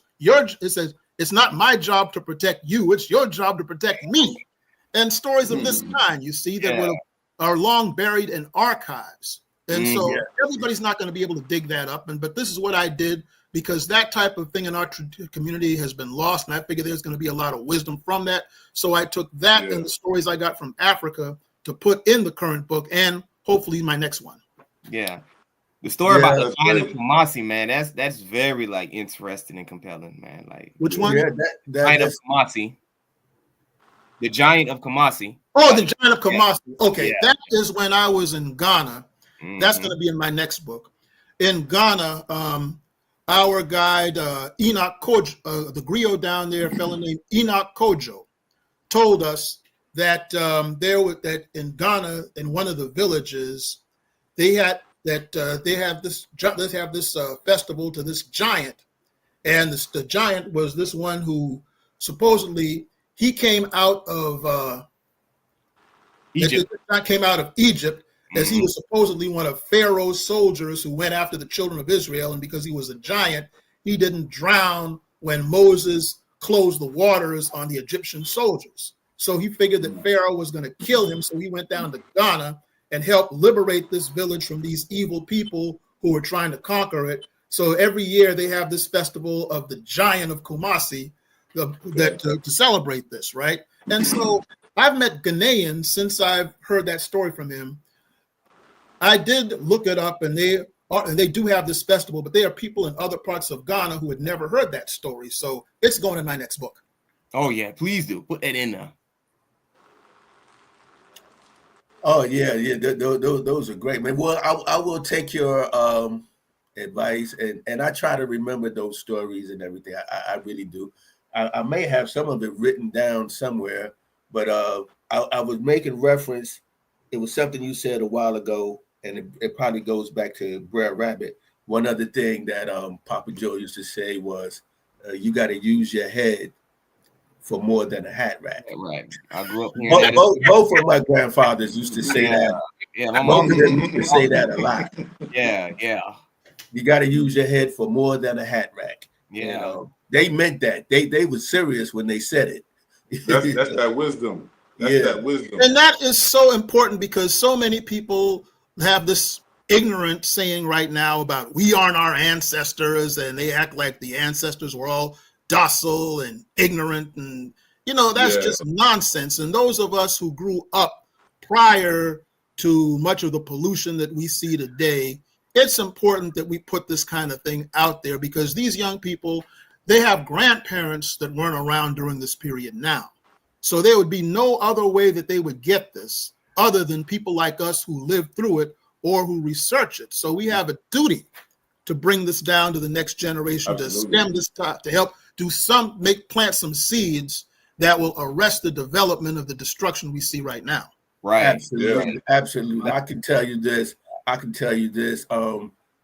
says, "It's not my job to protect you. It's your job to protect me." And stories of this kind, you see, that are long buried in archives. And so everybody's not going to be able to dig that up. But this is what I did, because that type of thing in our community has been lost. And I figured there's going to be a lot of wisdom from that. So I took that and the stories I got from Africa to put in the current book and hopefully my next one. Yeah. The story about the Giant of Kumasi, man, that's very interesting and compelling, man. Like, which one? Giant of Kumasi. The Giant of Kumasi. Oh, the Giant of Kumasi. Okay, that is when I was in Ghana. That's going to be in my next book. In Ghana, our guide Enoch Kojo, the griot down there, a fellow named Enoch Kojo, told us that that in Ghana, in one of the villages, they have this festival to this giant, and the giant was this one who supposedly he came out of Egypt. Came out of Egypt, as he was supposedly one of Pharaoh's soldiers who went after the children of Israel, and because he was a giant, he didn't drown when Moses closed the waters on the Egyptian soldiers. So he figured that Pharaoh was going to kill him, so he went down to Ghana and helped liberate this village from these evil people who were trying to conquer it. So every year they have this festival of the Giant of Kumasi to celebrate this, right? And so I've met Ghanaians since I've heard that story from him. I did look it up, and they do have this festival, but there are people in other parts of Ghana who had never heard that story. So it's going in my next book. Oh yeah, please do put that in there. Oh yeah. Those are great, man. Well, I will take your advice, and I try to remember those stories and everything. I really do. I may have some of it written down somewhere, but I was making reference. It was something you said a while ago, and it probably goes back to Brer Rabbit. One other thing that Papa Joe used to say was, you got to use your head for more than a hat rack. Right. I grew up hearing that. Both of my grandfathers used to say that. Yeah, my Both mom of them used to say that a lot. Yeah. You got to use your head for more than a hat rack. Yeah. And, they meant that. They were serious when they said it. That's that wisdom. That's that wisdom. And that is so important because so many people have this ignorant saying right now about we aren't our ancestors, and they act like the ancestors were all docile and ignorant, and that's just nonsense. And those of us who grew up prior to much of the pollution that we see today, it's important that we put this kind of thing out there because these young people, they have grandparents that weren't around during this period now. So there would be no other way that they would get this other than people like us who lived through it or who research it. So we have a duty to bring this down to the next generation, to stem this, to help plant some seeds that will arrest the development of the destruction we see right now. Right. Absolutely. I can tell you this.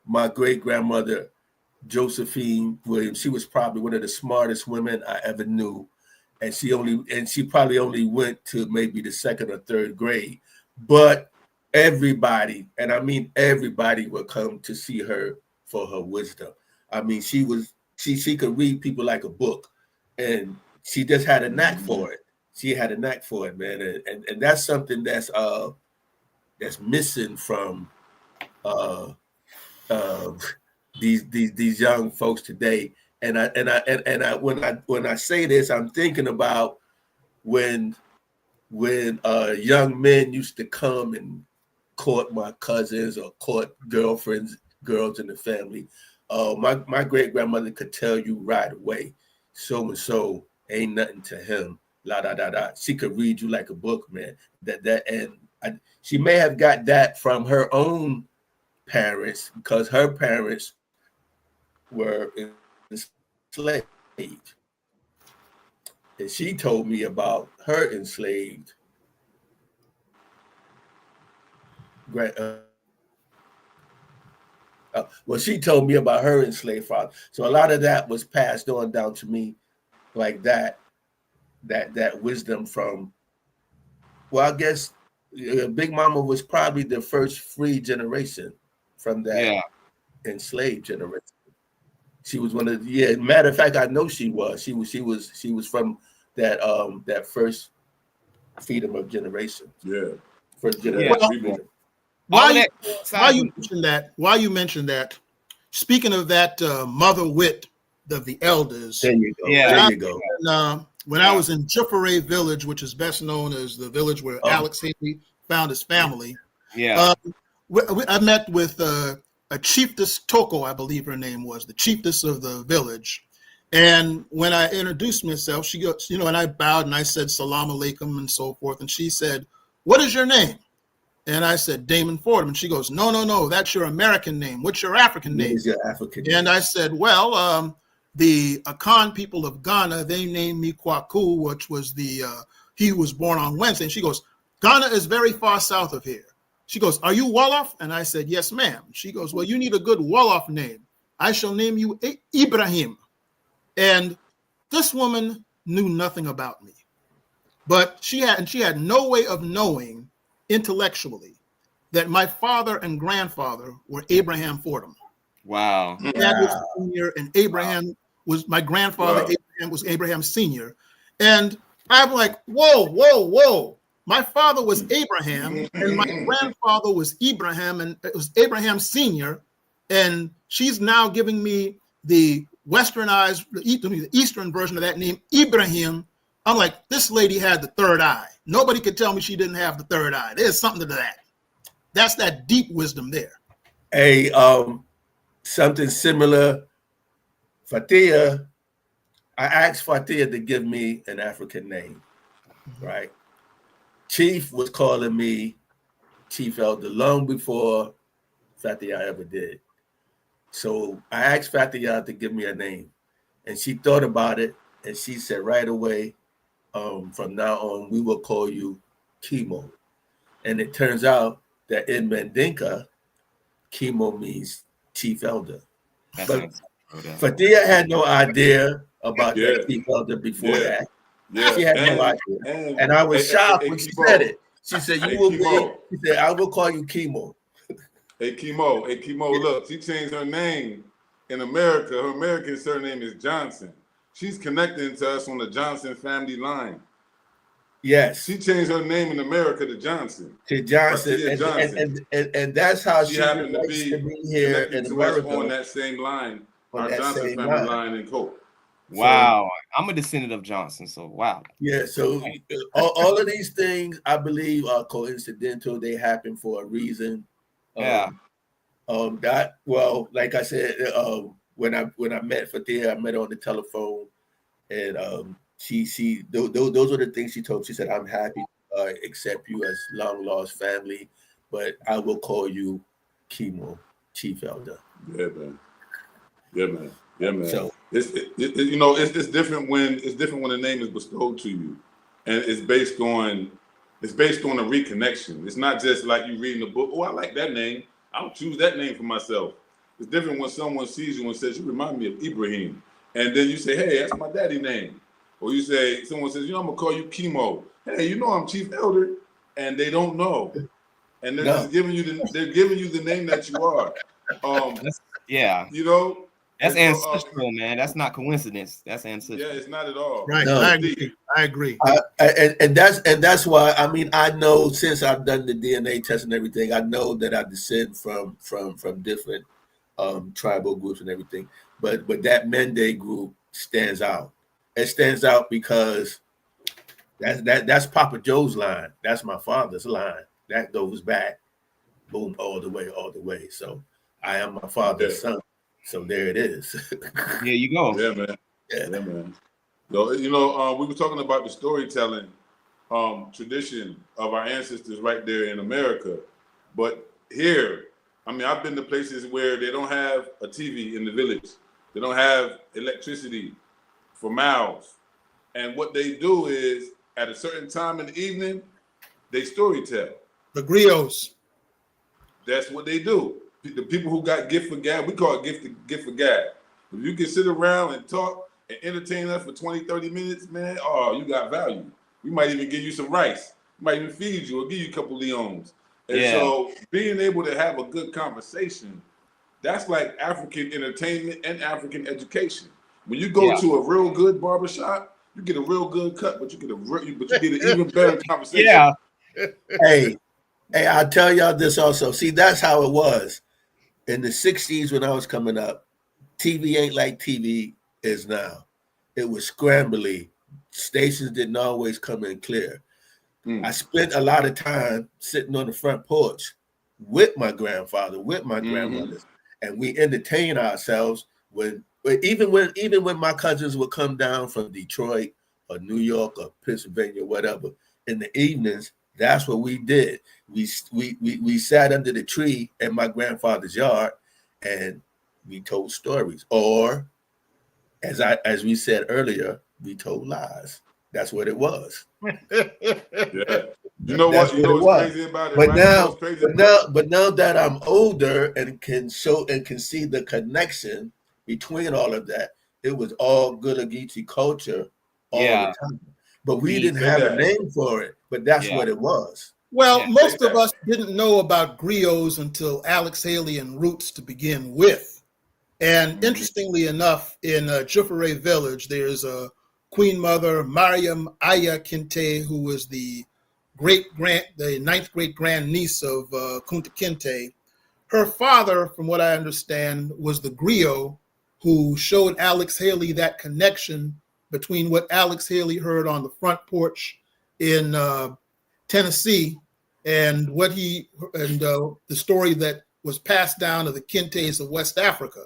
My great grandmother, Josephine Williams, she was probably one of the smartest women I ever knew. And she probably only went to maybe the 2nd or 3rd grade. But everybody, and I mean everybody, would come to see her for her wisdom. I mean, she could read people like a book, and she just had a knack for it. She had a knack for it, man. And that's something that's missing from these young folks today. And when I say this, I'm thinking about when young men used to come and court my cousins or court girls in the family. My great grandmother could tell you right away, so and so ain't nothing to him. La da da da. She could read you like a book, man. She may have got that from her own parents because her parents were enslaved. And she told me about her enslaved she told me about her enslaved father. So a lot of that was passed on down to me like that wisdom from, well, I guess Big Mama was probably the first free generation from that enslaved generation. She was one of matter of fact, I know she was from that first freedom of generation. First generation. While you mentioned that, speaking of that mother wit of the elders, there you go. There you go. When I was in Chifere Village, which is best known as the village where Alex Haley found his family, I met with a chiefess Toko, I believe her name was, the chiefess of the village. And when I introduced myself, she goes, and I bowed and I said, Salam alaikum and so forth. And she said, what is your name? And I said, Damon Fordham. And she goes, no, that's your American name. What's your African name? What is your African name? And I said, well, the Akan people of Ghana, they named me Kwaku, which was he was born on Wednesday. And she goes, Ghana is very far south of here. She goes, are you Wolof? And I said, yes, ma'am. She goes, well, you need a good Wolof name. I shall name you Ibrahim. And this woman knew nothing about me, but she had no way of knowing intellectually that my father and grandfather were Abraham Fordham. Wow. Dad was senior, and Abraham was my grandfather. Wow. Abraham was Abraham Senior. And I'm like, whoa. My father was Abraham, and my grandfather was Ibrahim, and it was Abraham Senior. And she's now giving me the westernized, the Eastern version of that name, Ibrahim. I'm like, this lady had the third eye. Nobody could tell me she didn't have the third eye. There's something to that. That's that deep wisdom there. Hey, something similar. Fatia, I asked Fatia to give me an African name, right? Chief was calling me Chief Elder long before Fatia ever did. So I asked Fatia to give me a name, and she thought about it, and she said right away, from now on, we will call you Chemo. And it turns out that in Mandinka, Chemo means Chief Elder. But Fatia had no idea about that Chief Elder before that. Yeah. She had no idea. And I was shocked when she said it. She said, "You will be." She said, "I will call you Chemo." Hey, Chemo, look, she changed her name in America. Her American surname is Johnson. She's connecting to us on the Johnson family line. Yes. She changed her name in America to Johnson. To Johnson. And that's how she happened to likes be to be here in America. On that same line, our Johnson family line in Coke. Wow. So, I'm a descendant of Johnson, so wow. Yeah, so all of these things, I believe, are coincidental. They happen for a reason. Yeah. Like I said, when I met Fatia, I met her on the telephone, and those are the things she told me. She said, "I'm happy to accept you as long lost family, but I will call you Chemo, Chief Elder." Yeah, man. So it's different when the name is bestowed to you, and it's based on a reconnection. It's not just like you reading a book. Oh, I like that name. I'll choose that name for myself. It's different when someone sees you and says, "You remind me of Ibrahim," and then you say, "Hey, that's my daddy's name." Or you say, someone says, "I'm gonna call you Chemo." Hey, I'm Chief Elder, and they don't know, and they're just giving you the name that you are. Yeah. That's ancestral, man. That's not coincidence. That's ancestral. Yeah, it's not at all. Right. No. I agree. And that's why, I mean, I know, since I've done the DNA test and everything, I know that I descend from different tribal groups and everything. But that Mende group stands out. It stands out because that's Papa Joe's line. That's my father's line. That goes back, boom, all the way. So I am my father's son. So there it is. There you go. Yeah, man. Yeah, man. So, we were talking about the storytelling tradition of our ancestors right there in America. But here, I mean, I've been to places where they don't have a TV in the village. They don't have electricity for miles. And what they do is, at a certain time in the evening, they storytell. The griots. That's what they do. The people who got gift for gab, we call it gift for gab. If you can sit around and talk and entertain us for 20, 30 minutes, man, you got value. We might even give you some rice. We might even feed you or give you a couple leons. And so being able to have a good conversation, that's like African entertainment and African education. When you go to a real good barbershop, you get a real good cut, but you get an even better conversation. Yeah. Hey, I'll tell y'all this also. See, that's how it was. In the 60s when I was coming up, TV ain't like TV is now. It was scrambly. Stations didn't always come in clear. I spent a lot of time sitting on the front porch with my grandfather, with my grandmothers, and we entertained ourselves even when my cousins would come down from Detroit or New York or Pennsylvania, whatever, in the evenings. That's what we did. We sat under the tree in my grandfather's yard and we told stories. Or as we said earlier, we told lies. That's what it was. Yeah. You know what's crazy about it? But now that I'm older and can see the connection between all of that, it was all Gullah Geechee culture all the time. But we didn't have a name for it. But that's what it was. Well, most of us didn't know about griots until Alex Haley and Roots to begin with. And interestingly enough, in Jufere village, there's a Queen Mother, Mariam Aya Kinte, who was the ninth great grand niece of Kunta Kinte. Her father, from what I understand, was the griot who showed Alex Haley that connection between what Alex Haley heard on the front porch in Tennessee and the story that was passed down to the Kintes of West Africa.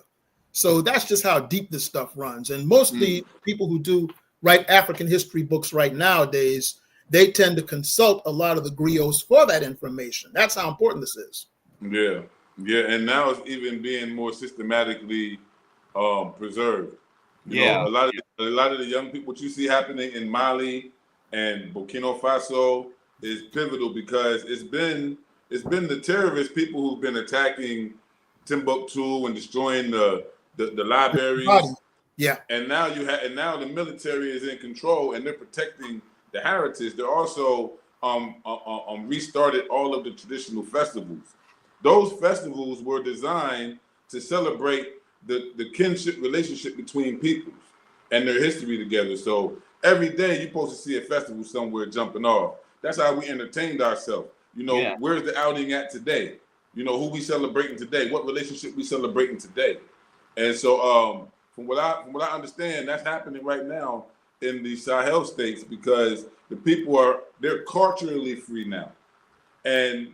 So that's just how deep this stuff runs. And most of the people who write African history books right nowadays, they tend to consult a lot of the griots for that information. That's how important this is. Yeah. And now it's even being more systematically preserved. You know, a lot of the young people, what you see happening in Mali and Burkina Faso is pivotal because it's been the terrorist people who've been attacking Timbuktu and destroying the libraries. Yeah. And now now the military is in control and they're protecting the heritage. They're also restarted all of the traditional festivals. Those festivals were designed to celebrate the kinship relationship between peoples and their history together. So every day you're supposed to see a festival somewhere jumping off. That's how we entertained ourselves. You know, where's the outing at today? You know, who we celebrating today? What relationship we celebrating today? And so from what I understand, that's happening right now in the Sahel states because the people they're culturally free now. And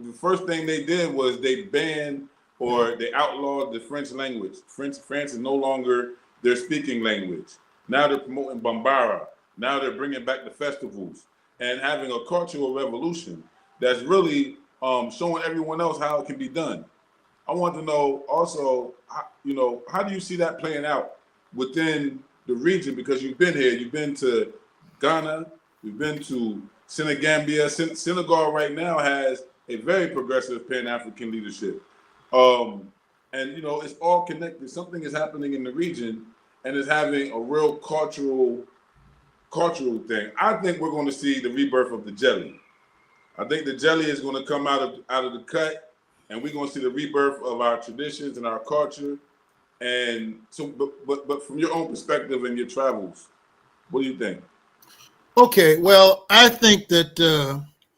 the first thing they did was they banned or they outlawed the French language. France is no longer their speaking language. Now they're promoting Bambara. Now they're bringing back the festivals and having a cultural revolution that's really showing everyone else how it can be done. I want to know also, how do you see that playing out within the region? Because you've been here, you've been to Ghana, you've been to Senegambia. Senegal right now has a very progressive Pan-African leadership. And, it's all connected. Something is happening in the region and it's having a real cultural thing. I think we're going to see the rebirth of the jelly. I think the jelly is going to come out of the cut, and we're going to see the rebirth of our traditions and our culture. And so, but from your own perspective and your travels, what do you think? Okay, well, I think that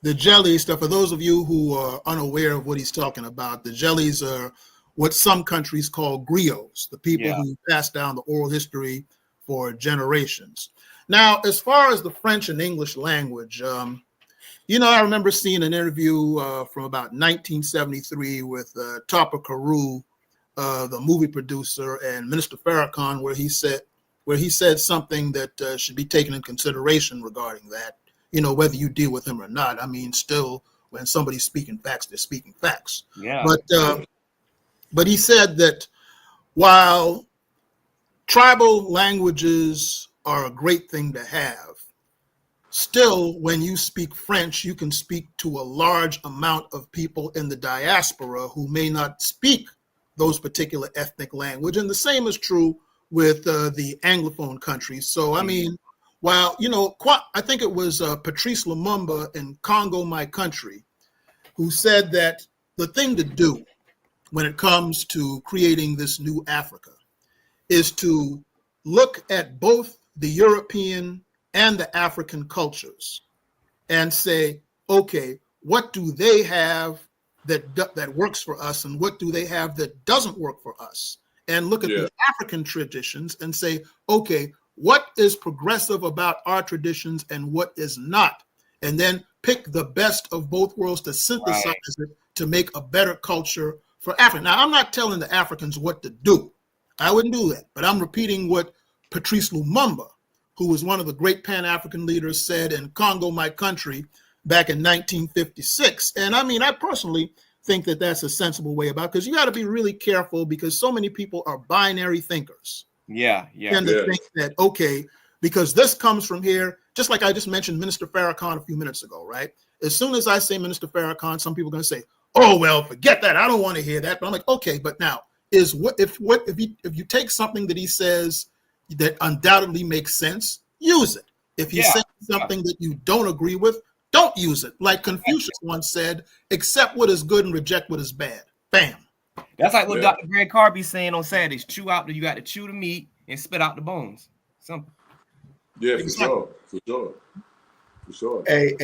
the jelly stuff, for those of you who are unaware of what he's talking about, the jellies are what some countries call griots, the people who pass down the oral history for generations. Now, as far as the French and English language, I remember seeing an interview from about 1973 with Topper Carew, the movie producer, and Minister Farrakhan, where he said something that should be taken in consideration regarding that, whether you deal with him or not. I mean, still, when somebody's speaking facts, they're speaking facts. Yeah. But he said that while tribal languages are a great thing to have, still, when you speak French, you can speak to a large amount of people in the diaspora who may not speak those particular ethnic language. And the same is true with the Anglophone countries. So, I mean, while, I think it was Patrice Lumumba in Congo, My Country, who said that the thing to do when it comes to creating this new Africa is to look at both the European and the African cultures and say, okay, what do they have that works for us and what do they have that doesn't work for us? And look at the African traditions and say, okay, what is progressive about our traditions and what is not? And then pick the best of both worlds to synthesize it to make a better culture for Africa. Now, I'm not telling the Africans what to do. I wouldn't do that. But I'm repeating what Patrice Lumumba, who was one of the great Pan-African leaders, said in Congo, My Country, back in 1956. And I mean, I personally think that that's a sensible way about it, because you got to be really careful because so many people are binary thinkers. Yeah. And to think that, okay, because this comes from here, just like I just mentioned Minister Farrakhan a few minutes ago, right? As soon as I say Minister Farrakhan, some people are going to say, oh, well, forget that. I don't want to hear that. But I'm like, okay, but now if you take something that he says that undoubtedly makes sense, use it. If he's saying something that you don't agree with, don't use it. Like Confucius once said, accept what is good and reject what is bad. Bam. That's like what Dr. Greg Carby's saying on Saturdays. You got to chew the meat and spit out the bones. Something. Yeah, for sure. Hey,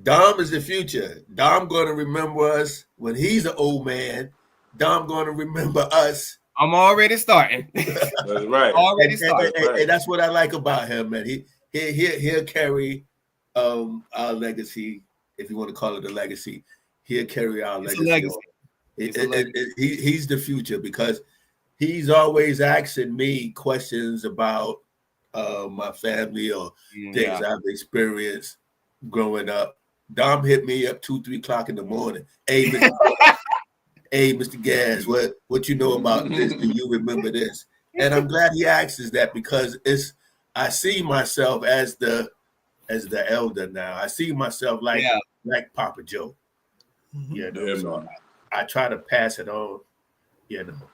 Dom is the future. Dom gonna remember us when he's an old man. Dom gonna remember us. I'm already starting. That's right. And that's what I like about him, man. He'll carry our legacy, if you want to call it a legacy. He'll carry our legacy. He's the future because he's always asking me questions about my family or things I've experienced growing up. Dom hit me up 2-3 o'clock in the morning. Hey, Mr. Gas, what you know about this? Do you remember this? And I'm glad he asks that because I see myself as the elder now. I see myself like Papa Joe. So I try to pass it on.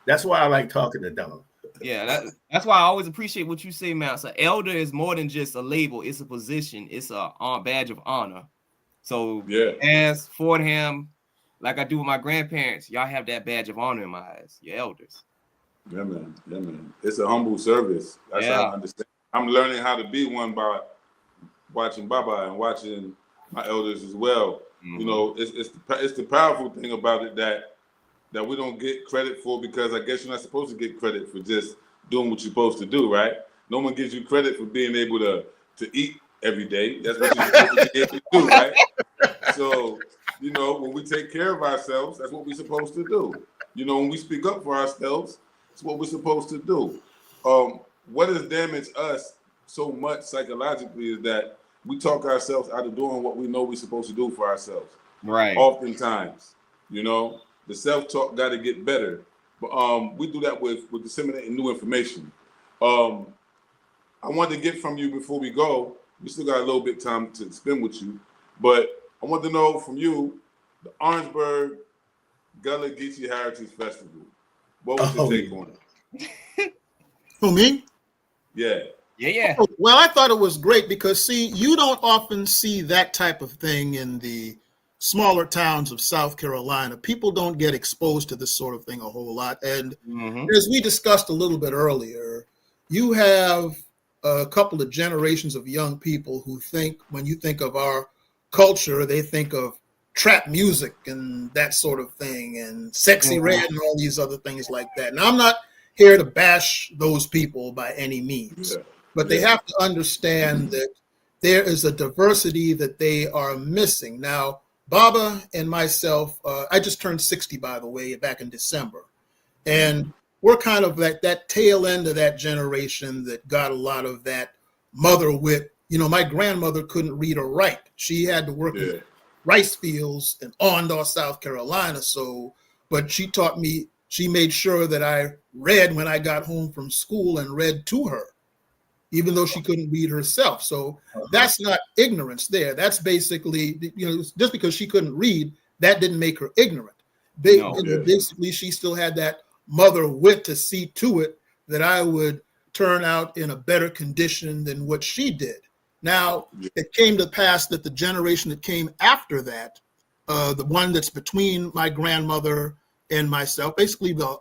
That's why I like talking to Dom. Yeah, that's why I always appreciate what you say, man. So elder is more than just a label; it's a position, it's a badge of honor. So Yeah. as Fordham, like I do with my grandparents, y'all have that badge of honor in my eyes. Your elders. Yeah, man. Yeah, man. It's a humble service. That's how Yeah. I understand. I'm learning how to be one by watching Baba and watching my elders as well. Mhm. You know, it's the powerful thing about it that we don't get credit for, because I guess you're not supposed to get credit for just doing what you're supposed to do, right? No one gives you credit for being able to eat every day. That's what you're supposed to be able to do, right? So, you know, when we take care of ourselves, that's what we're supposed to do. You know, when we speak up for ourselves, it's what we're supposed to do. What has damaged us so much psychologically is that we talk ourselves out of doing what we know we're supposed to do for ourselves. Right. Oftentimes, you know, the self-talk got to get better. But we do that with disseminating new information. I wanted to get from you before we go. We still got a little bit time to spend with you, but I want to know from you the Orangeburg Gullah Geechee Heritage Festival. What was your take on it? Who, me? Yeah. Yeah. Oh, well, I thought it was great because, see, you don't often see that type of thing in the smaller towns of South Carolina. People don't get exposed to this sort of thing a whole lot. And as we discussed a little bit earlier, you have a couple of generations of young people who think, when you think of our culture, they think of trap music and that sort of thing, and Sexy Red and all these other things like that. Now, I'm not here to bash those people by any means, but they have to understand that there is a diversity that they are missing. Now, Baba and myself, I just turned 60, by the way, back in December. And we're kind of like that tail end of that generation that got a lot of that mother wit. You know, my grandmother couldn't read or write. She had to work in rice fields in Awendaw, South Carolina. So, but she taught me, she made sure that I read when I got home from school and read to her, even though she couldn't read herself. So that's not ignorance there. That's basically, you know, just because she couldn't read, that didn't make her ignorant. Basically, she still had that mother wit to see to it that I would turn out in a better condition than what she did. Now, it came to pass that the generation that came after that, the one that's between my grandmother and myself, basically the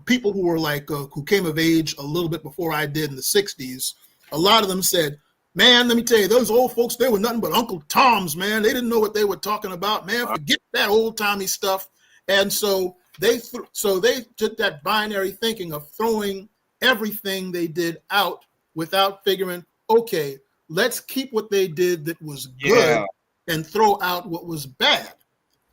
people who were like, who came of age a little bit before I did in the 60s, a lot of them said, man, let me tell you, those old folks, they were nothing but Uncle Toms, man. They didn't know what they were talking about, man. Forget that old-timey stuff. And so they took that binary thinking of throwing everything they did out without figuring, okay, let's keep what they did that was good and throw out what was bad.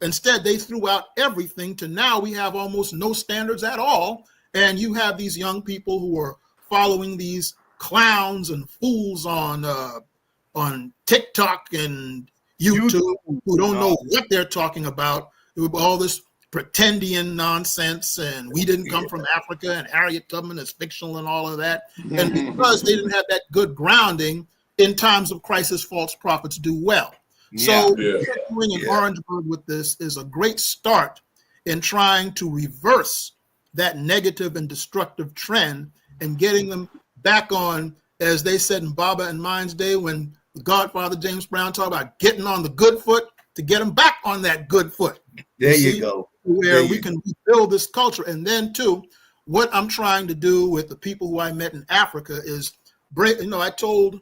Instead, they threw out everything to now we have almost no standards at all. And you have these young people who are following these clowns and fools on TikTok and YouTube who don't know what they're talking about. All this pretendian nonsense, and we didn't come from Africa, and Harriet Tubman is fictional and all of that. And because they didn't have that good grounding, in times of crisis, false prophets do well. So doing in Orangeburg with this is a great start in trying to reverse that negative and destructive trend and getting them back on, as they said in Baba and Mine's day, when the Godfather James Brown talked about getting on the good foot, to get them back on that good foot. There you go. Where we can rebuild this culture. And then too, what I'm trying to do with the people who I met in Africa is break, you know, I told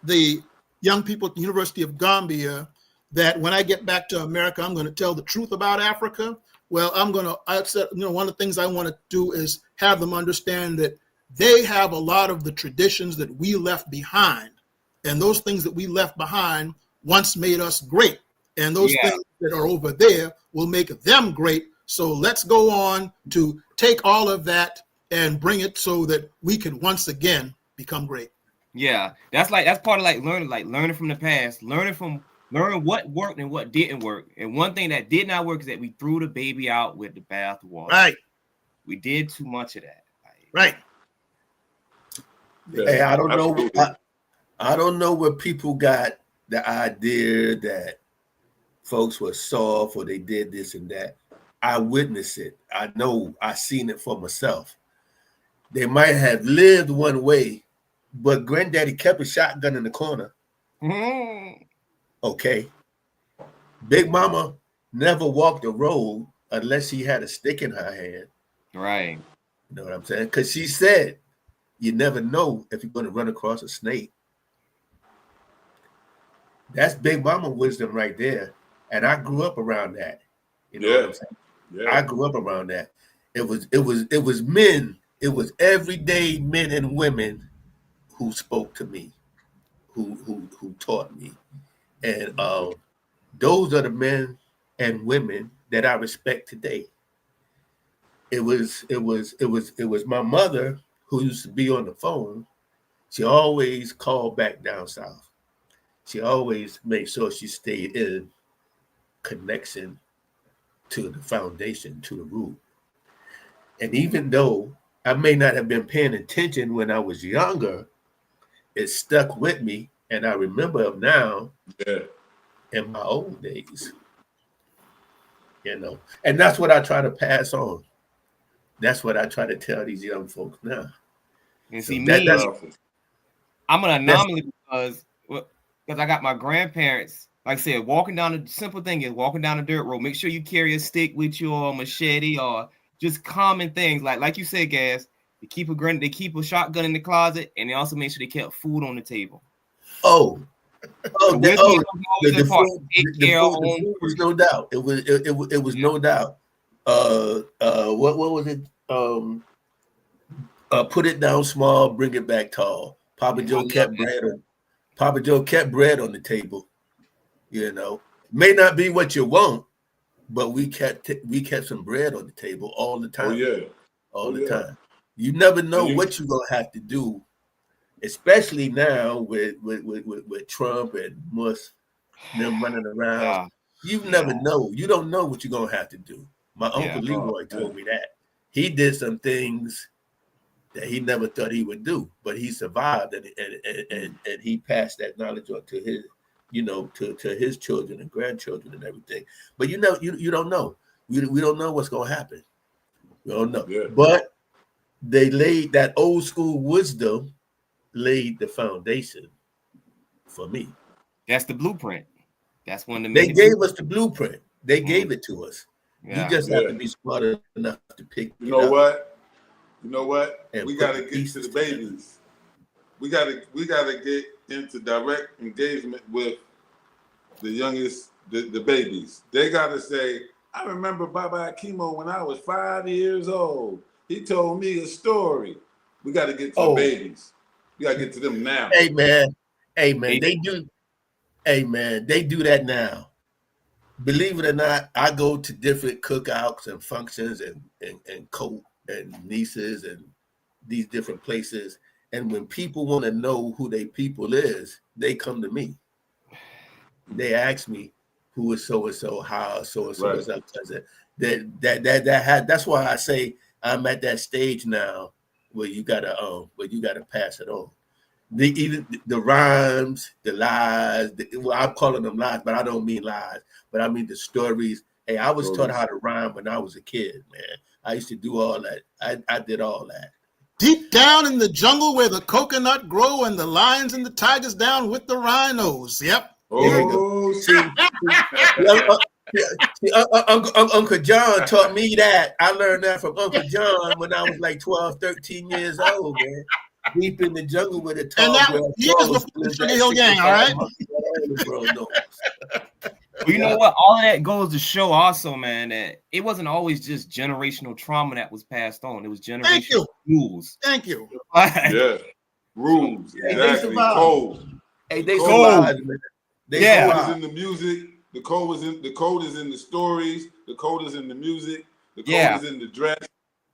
the young people at the University of Gambia that when I get back to America, I'm going to tell the truth about Africa. Well, I said, you know, one of the things I want to do is have them understand that they have a lot of the traditions that we left behind. And those things that we left behind once made us great. And those things that are over there will make them great. So let's go on to take all of that and bring it so that we can once again become great. Yeah, that's part of learning from the past, learning what worked and what didn't work. And one thing that did not work is that we threw the baby out with the bathwater. Right. We did too much of that. Right. Hey, I don't know. I don't know where people got the idea that folks were soft or they did this and that. I witnessed it. I know I seen it for myself. They might have lived one way, but granddaddy kept a shotgun in the corner. Okay. Big mama never walked the road unless she had a stick in her hand. Right. You know what I'm saying? Because she said, you never know if you're going to run across a snake. That's big mama wisdom right there. And I grew up around that. You know what I'm saying? Yeah. I grew up around that. It was men. It was everyday men and women who spoke to me, who taught me. And those are the men and women that I respect today. It was my mother who used to be on the phone. She always called back down south. She always made sure she stayed in connection to the foundation, to the root. And even though I may not have been paying attention when I was younger, it stuck with me. And I remember them now in my old days. You know, and that's what I try to pass on. That's what I try to tell these young folks now. And see, I'm an anomaly because I got my grandparents, like I said, walking down the simple thing is walking down the dirt road. Make sure you carry a stick with you or a machete or just common things. Like you said, Gas, they keep a shotgun in the closet, and they also make sure they kept food on the table. The food was no doubt. It was no doubt. What was it? Put it down small, bring it back tall. Papa Joe kept bread on the table. You know, may not be what you want, but we kept some bread on the table all the time. All the time. You never know what you're gonna have to do, especially now with Trump and Musk them running around. You never know. You don't know what you're gonna have to do. My uncle Leroy told me that. He did some things that he never thought he would do, but he survived and he passed that knowledge on to his, to his children and grandchildren and everything. But you don't know. We don't know what's gonna happen. We don't know. Yeah. But they laid that old school wisdom, laid the foundation for me. That's the blueprint. That's when they gave us the blueprint. They gave it to us. Yeah. You just have to be smart enough to pick. You know what? We got to get to the babies. We got to get into direct engagement with the youngest, the babies. They got to say, I remember Baba Akimo when I was 5 years old. He told me a story. We got to get to the babies. We got to get to them now. Hey man. They do. Hey man, they do that now. Believe it or not, I go to different cookouts and functions and coat and nieces and these different places. And when people want to know who they people is, they come to me. They ask me who is so and so, how so and so is up. That's why I say I'm at that stage now where you gotta pass it on. The rhymes, the lies. I'm calling them lies, but I don't mean lies. But I mean the stories. Hey, I was taught how to rhyme when I was a kid, man. I used to do all that. I did all that. Deep down in the jungle where the coconut grow and the lions and the tigers down with the rhinos. Yep. Uncle John taught me that. I learned that from Uncle John when I was like 12, 13 years old, man. Deep in the jungle with a tall grass. And that years before the Sugar Hill Gang, all right? Well, you know what? All of that goes to show also, man, that it wasn't always just generational trauma that was passed on. It was generational rules. Thank you. Yeah. Rules. Exactly. Code. Hey, they survived, man. The code is in the music. The code is in the stories. The code is in the music. The code is in the dress.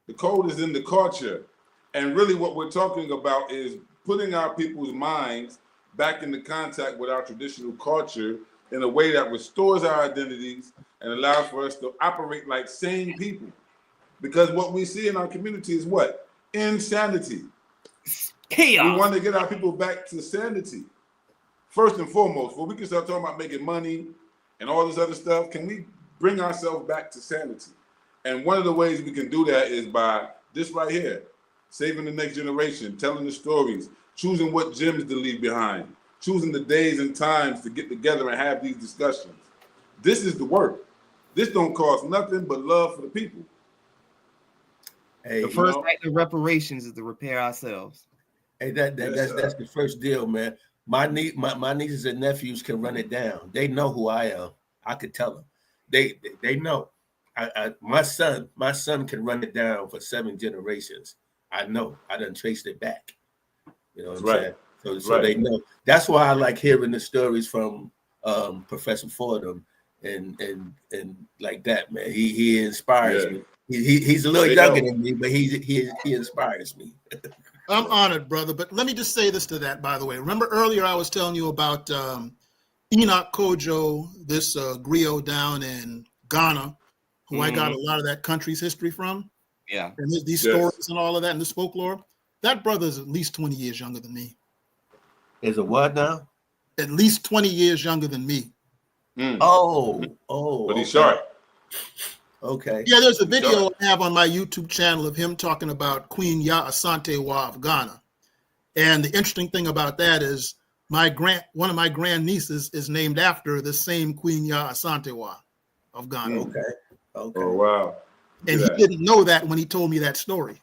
The code is in the culture. And really what we're talking about is putting our people's minds back into contact with our traditional culture in a way that restores our identities and allows for us to operate like sane people. Because what we see in our community is what? Insanity. Chaos. We want to get our people back to sanity. First and foremost, before we can start talking about making money and all this other stuff, can we bring ourselves back to sanity? And one of the ways we can do that is by this right here. saving the next generation, telling the stories, choosing what gems to leave behind, choosing the days and times to get together and have these discussions. This is the work. This don't cost nothing but love for the people. Hey, the first act of reparations is to repair ourselves. Hey, that's the first deal, man. My nieces and nephews can run it down. They know who I am. I could tell them. They know. My son can run it down for 7 generations. I know. I done traced it back. You know what I'm saying? So they know. That's why I like hearing the stories from Professor Fordham and like that, man. He inspires me. He's a little younger than me, but he inspires me. I'm honored, brother. But let me just say this to that, by the way. Remember earlier I was telling you about Enoch Kojo, this griot down in Ghana, who I got a lot of that country's history from. Yeah. And these stories and all of that and this folklore. That brother is at least 20 years younger than me. Is it what now? At least 20 years younger than me. Oh. But he's sharp. Okay. Yeah, there's a video I have on my YouTube channel of him talking about Queen Ya Asante-Wa of Ghana. And the interesting thing about that is one of my grandnieces is named after the same Queen Ya Asante-Wa of Ghana. Okay. Oh, wow. And he didn't know that when he told me that story.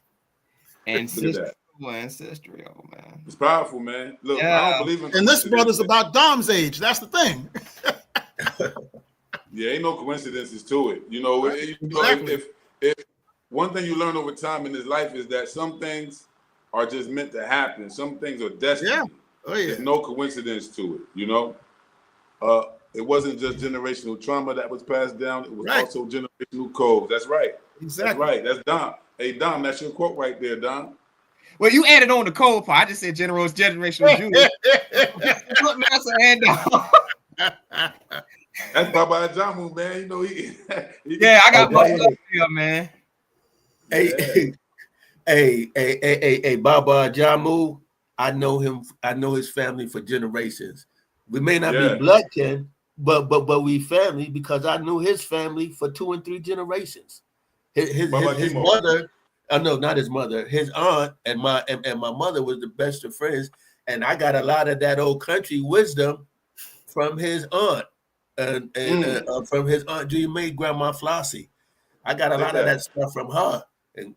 Ancestral, man. It's powerful, man. Look, I don't believe in. And this brother's about Dom's age. That's the thing. Yeah, ain't no coincidences to it. You know, if one thing you learn over time in this life is that some things are just meant to happen. Some things are destiny. Yeah. Oh, yeah. There's no coincidence to it, you know? It wasn't just generational trauma that was passed down. It was also generational codes. That's right. Exactly. That's right. That's Dom. Hey, Dom, that's your quote right there, Dom. Well, you added on the code part. I just said generational junior. Master and Dom. That's Baba Ajamu, man. You know, he I got my stuff here, man. Hey, Baba Ajamu. I know him. I know his family for generations. We may not be blood kin, but we family because I knew his family for 2 and 3 generations. His mother, no, not his mother. His aunt and my mother was the best of friends, and I got a lot of that old country wisdom from his aunt. And from his aunt Julia May, Grandma Flossie. I got a lot of that stuff from her. And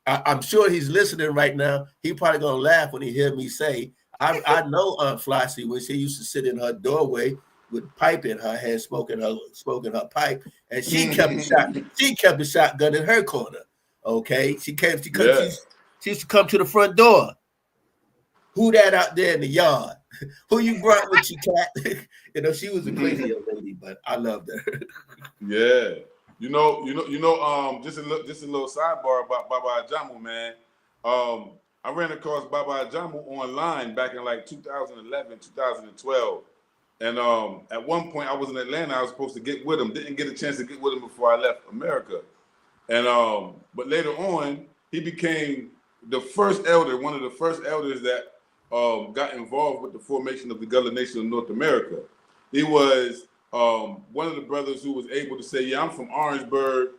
I'm sure he's listening right now. He probably gonna laugh when he hear me say, I know Aunt Flossie when she used to sit in her doorway with pipe in her hand, smoking her pipe, and she kept a shotgun in her corner. Okay, she used to come to the front door. Who that out there in the yard? Who you brought with you, cat? You know, she was a crazy old lady, but I loved her. Yeah. You know, just a little sidebar about Baba Ajamu, man. I ran across Baba Ajamu online back in like 2011, 2012. And at one point I was in Atlanta, I was supposed to get with him. Didn't get a chance to get with him before I left America. And but later on, he became the first elder, one of the first elders that got involved with the formation of the Gullah Nation of North America. He was one of the brothers who was able to say, yeah, I'm from Orangeburg,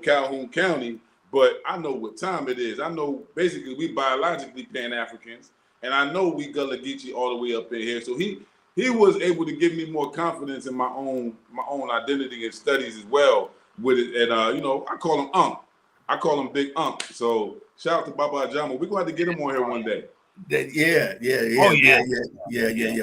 Calhoun County, but I know what time it is. I know basically we biologically Pan-Africans, and I know we Gullah Geechee all the way up in here. So he was able to give me more confidence in my own identity and studies as well with it. And I call him Unc. I call him Big Unc. So shout out to Baba Ajamu. We're going to have to get him on here one day. Yeah.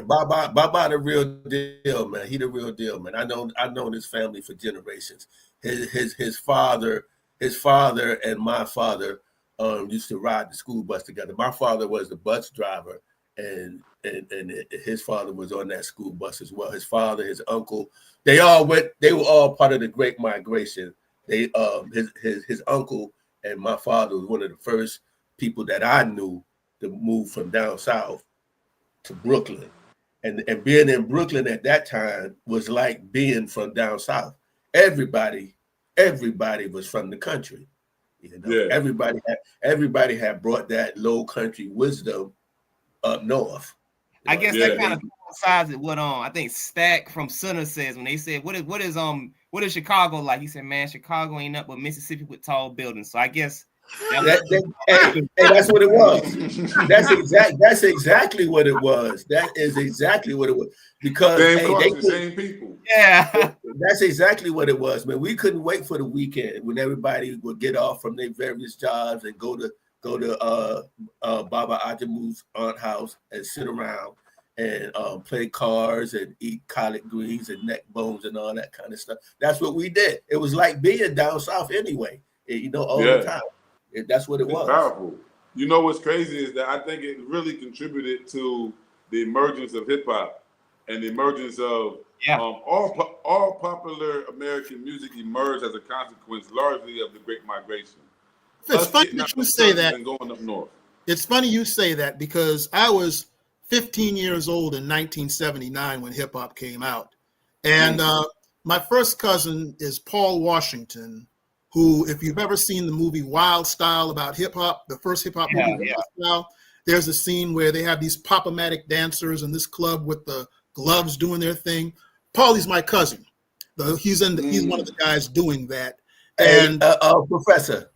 Baba the real deal, man. He the real deal, man. I know his family for generations. His father and my father used to ride the school bus together. My father was the bus driver, and his father was on that school bus as well. His father, his uncle, they were all part of the Great Migration. His uncle and my father was one of the first people that I knew to move from down south to Brooklyn. And being in Brooklyn at that time was like being from down south. Everybody was from the country. Everybody had brought that low country wisdom up north. I guess that kind of coincides with what I think Stack from Center says when they said what is Chicago like? He said, man, Chicago ain't up but Mississippi with tall buildings. So I guess Hey, that's what it was. That's exactly what it was. That is exactly what it was. Because same culture, same people. Yeah. That's exactly what it was, man. We couldn't wait for the weekend when everybody would get off from their various jobs and go to Baba Ajamu's aunt house and sit around and play cards and eat collard greens and neck bones and all that kind of stuff. That's what we did. It was like being down south anyway, all the time. That's what it was. Powerful. You know what's crazy is that I think it really contributed to the emergence of hip hop and the emergence of all popular American music emerged as a consequence largely of the Great Migration. It's funny that you say that. And going up north. It's funny you say that because I was 15 years old in 1979 when hip hop came out. And my first cousin is Paul Washington, who, if you've ever seen the movie Wild Style about hip hop, the first hip hop movie, Wild Style, there's a scene where they have these pop-o-matic dancers in this club with the gloves doing their thing. Paulie's my cousin. He's one of the guys doing that. And Professor,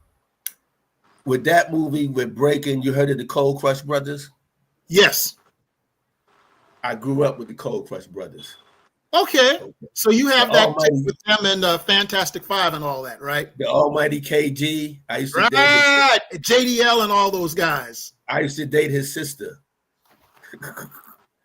with that movie with Breaking, you heard of the Cold Crush Brothers? Yes. I grew up with the Cold Crush Brothers. Okay. So you have that with them and Fantastic Five and all that, right? The Almighty KG. I used to date JDL and all those guys. I used to date his sister.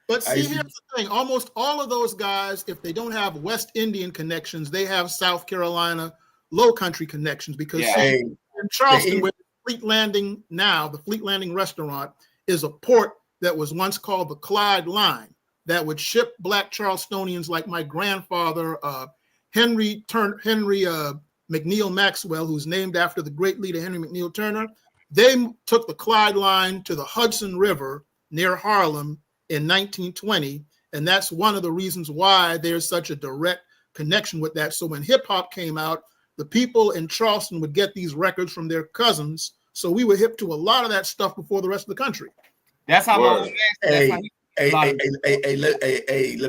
But see, here's the thing. Almost all of those guys, if they don't have West Indian connections, they have South Carolina Low Country connections because in Charleston, where the Fleet Landing now, the Fleet Landing restaurant is a port that was once called the Clyde Line that would ship Black Charlestonians like my grandfather, Henry McNeil Maxwell, who's named after the great leader Henry McNeil Turner. They took the Clyde Line to the Hudson River near Harlem in 1920, and that's one of the reasons why there's such a direct connection with that. So when hip hop came out, the people in Charleston would get these records from their cousins, so we were hip to a lot of that stuff before the rest of the country. That's how let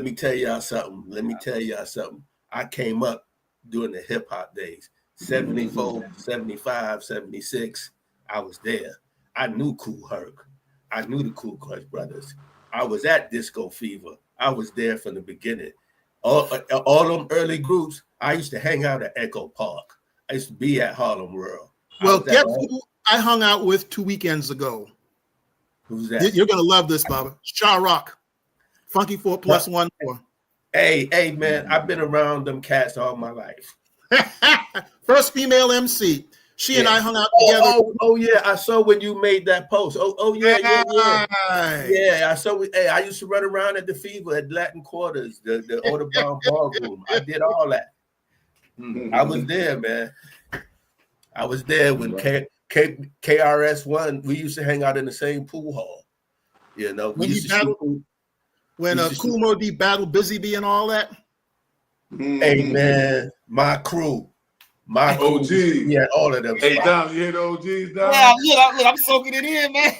me tell y'all something. I came up during the hip hop days, 74, 75, 76. I was there. I knew Kool Herc. I knew the Kool Crush Brothers. I was at Disco Fever. I was there from the beginning. All them early groups, I used to hang out at Echo Park. I used to be at Harlem World. Well, guess who I hung out with 2 weekends ago? Who's that? You're going to love this, Baba. Sha Rock. Funky 4+1 4. Hey, man, I've been around them cats all my life. First female MC. She and I hung out together. Oh, yeah. I saw when you made that post. Yeah. Yeah, I saw. Hey, I used to run around at the Fever at Latin Quarters, the Audubon Ballroom. I did all that. I was there, man. I was there when KRS-One. We used to hang out in the same pool hall. You know, when Kool Moe Dee battled Busy Bee and all that. Hey, man, my crew. My OG. Yeah, all of them. Hey, Dom, you hear the OGs, Dom? Yeah, look, I'm soaking it in, man.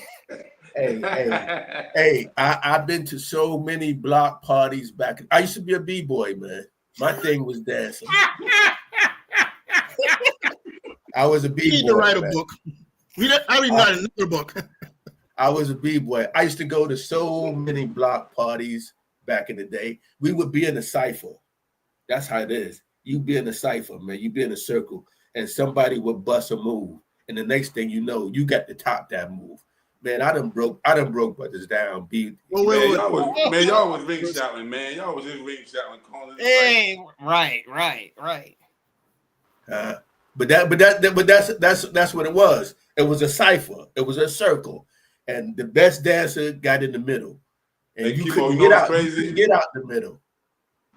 Hey, I've been to so many block parties back. I used to be a B-boy, man. My thing was dancing. I was a B-boy. You need to write a book. I read another book. I was a B-boy. I used to go to so many block parties back in the day. We would be in a cipher. That's how it is. You be in a cipher, man. You be in a circle, and somebody would bust a move, and the next thing you know, you got to top that move. Man, I done broke brothers down. Y'all was ring shouting, man. Y'all was just ring shouting, calling. Hey, right. But that's what it was. It was a cipher. It was a circle, and the best dancer got in the middle, and you couldn't get out. You couldn't get out the middle.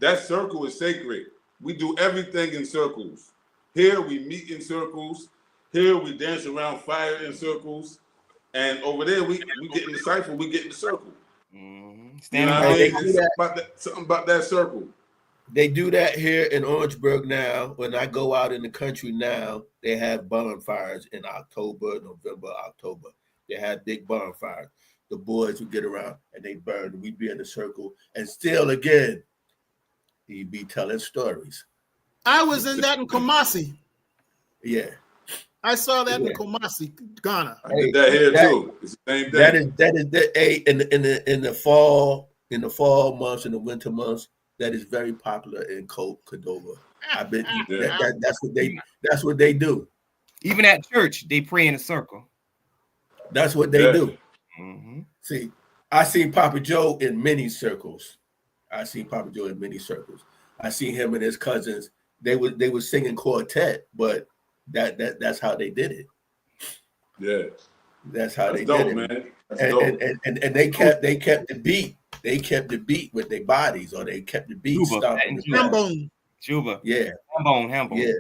That circle is sacred. We do everything in circles. Here we meet in circles. Here we dance around fire in circles. And over there we get in the cipher, we get in the circle. Something about that circle. They do that here in Orangeburg now. When I go out in the country now, they have bonfires in November, October. They have big bonfires. The boys would get around and they burn. We'd be in a circle. And still again, he'd be telling stories. I was in that in Kumasi. Yeah. I saw that in Kumasi, Ghana. I did that here too. It's the same thing. That is in the fall months, in the winter months, that is very popular in Cordova. I've been that's what they do. Even at church, they pray in a circle. That's what they do. Mm-hmm. See, I seen Papa Joe in many circles. I seen him and his cousins. They were singing quartet, but that's how they did it. Yeah, that's how they dope, did it, man. That's and they kept the beat. They kept the beat with their bodies, or they kept the beat stomping. Juba. Yeah. Hambone. Yeah.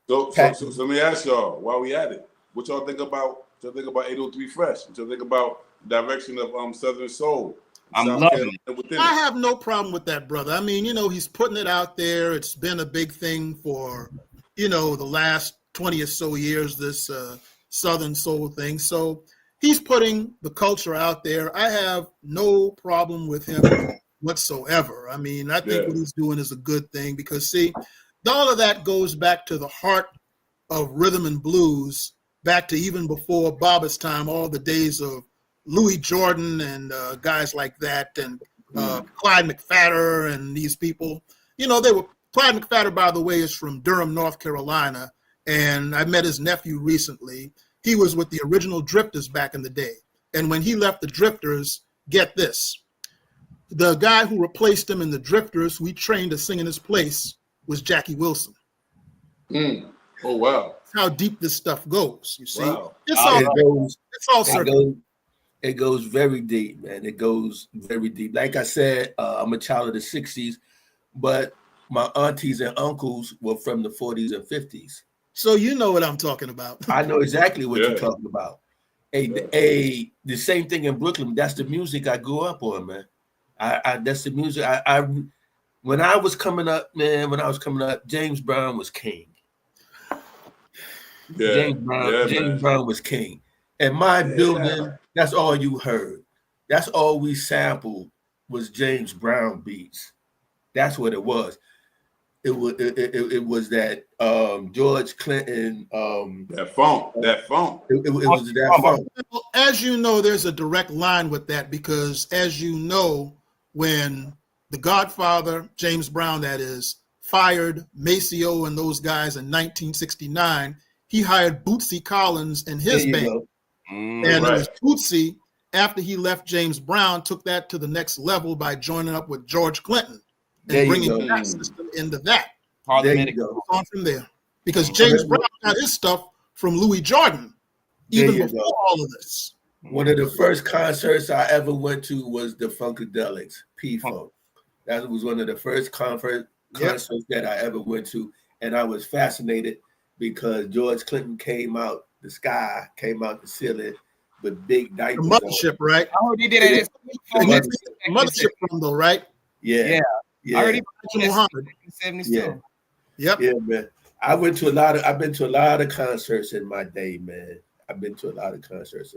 So let me ask y'all, while we at it, what y'all think about 803 Fresh? What y'all think about the direction of Southern Soul? I'm loving it. I have no problem with that, brother. I mean, he's putting it out there. It's been a big thing for, the last 20 or so years, this Southern Soul thing. So he's putting the culture out there. I have no problem with him whatsoever. I mean, I think what he's doing is a good thing because, see, all of that goes back to the heart of rhythm and blues, back to even before Baba's time, all the days of Louis Jordan and guys like that, and Clyde McPhatter and these people. Clyde McPhatter, by the way, is from Durham, North Carolina, and I met his nephew recently. He was with the original Drifters back in the day. And when he left the Drifters, get this, the guy who replaced him in the Drifters, we trained to sing in his place, was Jackie Wilson. Oh, wow. That's how deep this stuff goes, you see. Wow. It's all circular. It goes very deep, man. It goes very deep. Like I said, I'm a child of the 60s, but my aunties and uncles were from the 40s and 50s. So you know what I'm talking about. I know exactly what you're talking about. The same thing in Brooklyn. That's the music I grew up on, man. That's the music. When I was coming up, James Brown was king. James Brown was king. And my building, that's all you heard. That's all we sampled was James Brown beats. That's what it was. It was that George Clinton. That funk. It was that funk. Well, as you know, there's a direct line with that because, as you know, when the Godfather, James Brown, that is, fired Maceo and those guys in 1969, he hired Bootsy Collins and his band. And it was Bootsy, after he left James Brown, took that to the next level by joining up with George Clinton and bringing that system into that. There you go. On from there. Because James Brown got his stuff from Louis Jordan, even before all of this. One of the first concerts I ever went to was the Funkadelics, P-Funk. That was one of the first concerts that I ever went to. And I was fascinated because George Clinton came out the sky, came out the ceiling with big diapers. The mothership, right? I heard he did it. Mothership from though, right? Yeah. I heard he did Muhammad. 72. Yep. Yeah, man. I've been to a lot of concerts in my day, man. I've been to a lot of concerts.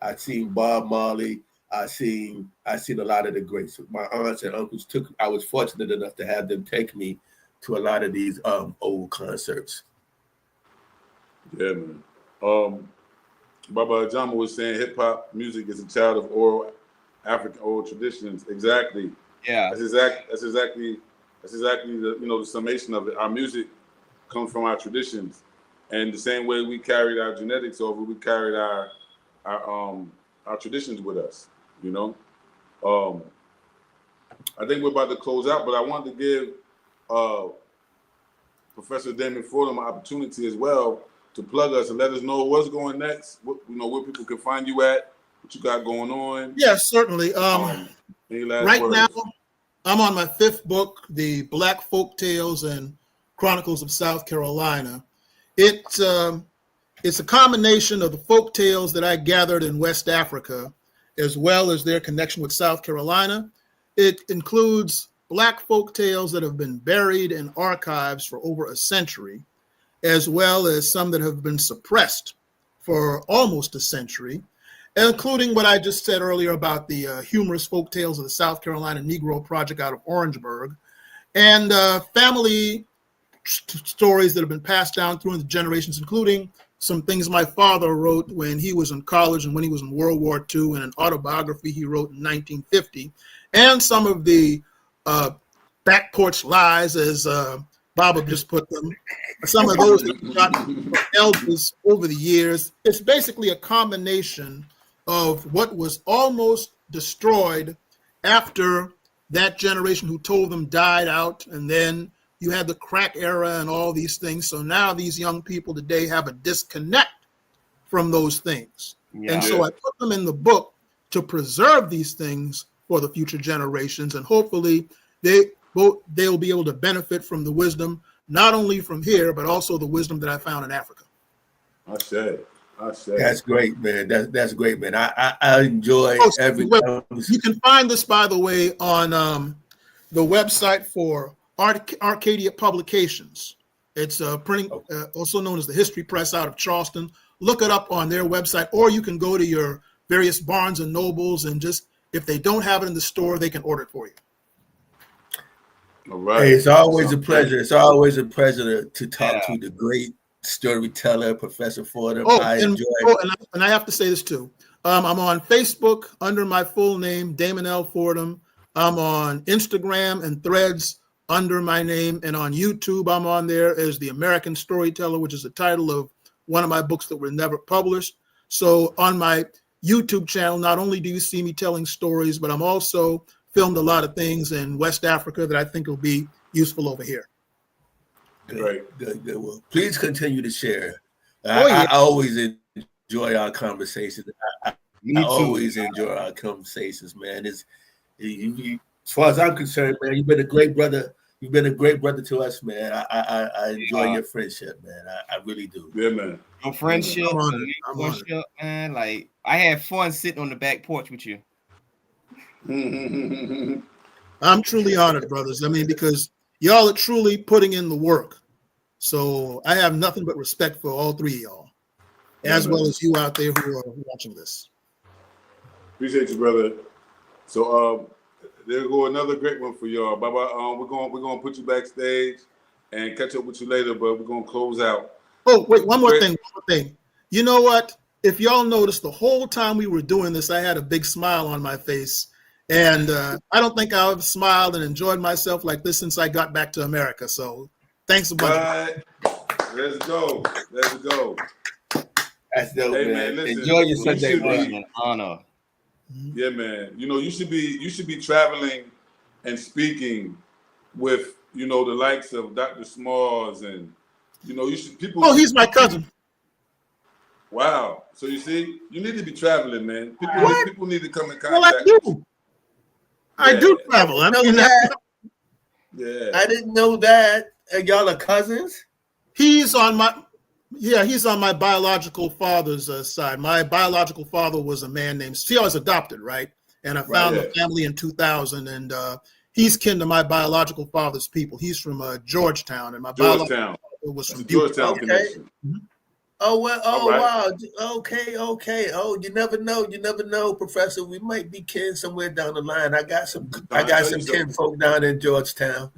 I've seen Bob Marley. I've seen a lot of the greats. My aunts and uncles I was fortunate enough to have them take me to a lot of these old concerts. Yeah, man. Baba Ajama was saying hip hop music is a child of African oral traditions. Exactly. Yeah. That's exactly the summation of it. Our music comes from our traditions, and the same way we carried our genetics over, we carried our traditions with us. I think we're about to close out, but I wanted to give Professor Damon Fordham an opportunity as well to plug us and let us know what's going next. Where people can find you at, what you got going on. Yes, certainly. Right now, I'm on my 5th book, The Black Folk Tales and Chronicles of South Carolina. It's a combination of the folk tales that I gathered in West Africa, as well as their connection with South Carolina. It includes Black folk tales that have been buried in archives for over a century, as well as some that have been suppressed for almost a century, including what I just said earlier about the humorous folk tales of the South Carolina Negro Project out of Orangeburg, and family stories that have been passed down through the generations, including some things my father wrote when he was in college and when he was in World War II, and an autobiography he wrote in 1950, and some of the back porch lies, as Baba just put them, some of those that we got from elders over the years. It's basically a combination of what was almost destroyed after that generation who told them died out, and then you had the crack era and all these things. So now these young people today have a disconnect from those things. Yeah. And so I put them in the book to preserve these things for the future generations, and hopefully they'll be able to benefit from the wisdom, not only from here, but also the wisdom that I found in Africa. I say. That's great, man. That's great, man. I enjoy every. You can find this, by the way, on the website for Arcadia Publications. It's printing, also known as the History Press out of Charleston. Look it up on their website, or you can go to your various Barnes and Nobles and just, if they don't have it in the store, they can order it for you. All right. Hey, it's always a pleasure. It's always a pleasure to talk to the great storyteller, Professor Fordham. I enjoy it. And I have to say this too. I'm on Facebook under my full name, Damon L. Fordham. I'm on Instagram and Threads under my name, and on YouTube I'm on there as The American Storyteller, which is the title of one of my books that were never published. So on my YouTube channel, not only do you see me telling stories, but I'm also filmed a lot of things in West Africa that I think will be useful over here. Good. Well, please continue to share. I always enjoy our conversations. I always enjoy our conversations, man. As far as I'm concerned, man, you've been a great brother. You've been a great brother to us, man. I enjoy your friendship, man. I really do. Yeah, man. Your friendship, man. Like, I had fun sitting on the back porch with you. I'm truly honored, brothers. I mean, because y'all are truly putting in the work. So I have nothing but respect for all three of y'all, as well as you out there who are watching this. Appreciate you, brother. So there go another great one for y'all. Bye-bye. We're gonna put you backstage and catch up with you later, but we're gonna close out. Oh, wait, one more thing. You know what? If y'all noticed, the whole time we were doing this, I had a big smile on my face. And I don't think I've smiled and enjoyed myself like this since I got back to America. So thanks a bunch. Right. Let's go. That's dope, man. Listen, enjoy your Sunday, man. An honor. Yeah, man. You know, you should be traveling and speaking with, the likes of Dr. Smalls, and you should people. Oh, he's my cousin. Wow. So you see, you need to be traveling, man. People need to come in contact. Well, I do. I do travel. I know that. Yeah. I didn't know that. Y'all are cousins? He's on my biological father's side. My biological father was a man named, I was adopted, right? And I found a family in 2000, and he's kin to my biological father's people. He's from Georgetown, and my biological father was from Georgetown. Okay. Connection. Mm-hmm. Oh, well, wow. Okay. Oh, you never know, Professor. We might be kin somewhere down the line. I got some kin folk down in Georgetown.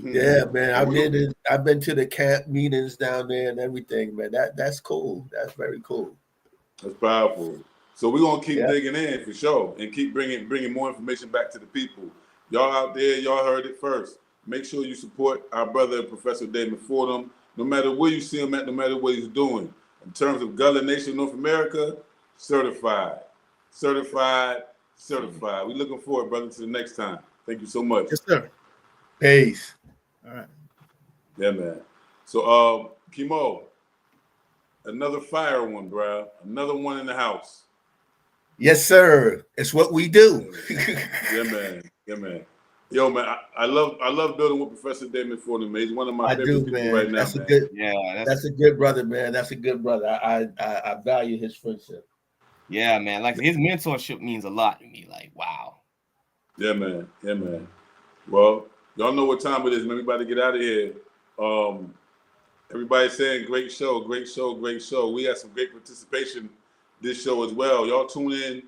Yeah, man. I've been to the camp meetings down there and everything, man. That's cool. That's very cool. That's powerful. So we're gonna keep digging in for sure, and keep bringing more information back to the people. Y'all out there, y'all heard it first. Make sure you support our brother, Professor Damon Fordham. No matter where you see him at, no matter what he's doing. In terms of Gullah Nation North America, certified. We're looking forward, brother, to the next time. Thank you so much. Yes, sir. Peace. All right. Yeah, man. So, Kimo, another fire one, bro. Another one in the house. Yes, sir. It's what we do. Yeah, man. Yo, man, I love building with Professor Damon Fordham. He's one of my favorite people right now. That's a good brother, man. That's a good brother. I value his friendship. Yeah, man. Like, his mentorship means a lot to me. Like, wow. Yeah, man. Well, y'all know what time it is, man. We about to get out of here. Everybody's saying great show. We had some great participation this show as well. Y'all tune in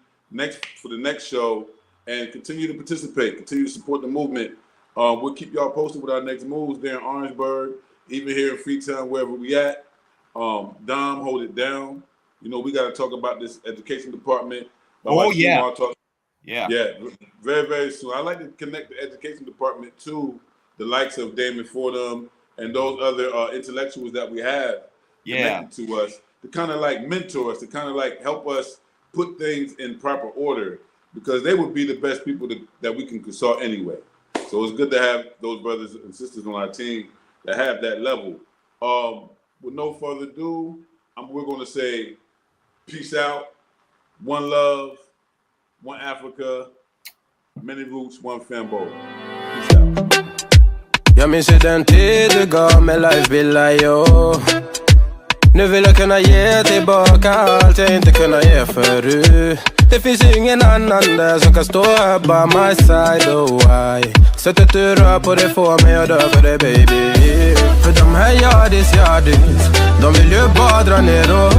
for the next show. And continue to participate, continue to support the movement. We'll keep y'all posted with our next moves there in Orangeburg, even here in Freetown, wherever we at. Dom, hold it down. You know, we got to talk about this education department. Yeah. Yeah, very, very soon. I like to connect the education department to the likes of Damon Fordham and those other intellectuals that we have connected to us to kind of like mentor us, to kind of like help us put things in proper order, because they would be the best people that we can consult anyway. So it's good to have those brothers and sisters on our team that have that level. With no further ado, we're going to say peace out, one love, one Africa, many roots, one Fambo. Peace out. Jag minns ju den tid du gav mig life billar jag. Nu vill jag kunna ge tillbaka allt jag inte kunna ge förut. Det finns ingen annan där som kan stå här by my side, oh why. Sättet du rör på det får mig att dö för det baby. För de här yardis, de vill ju bara dra ner och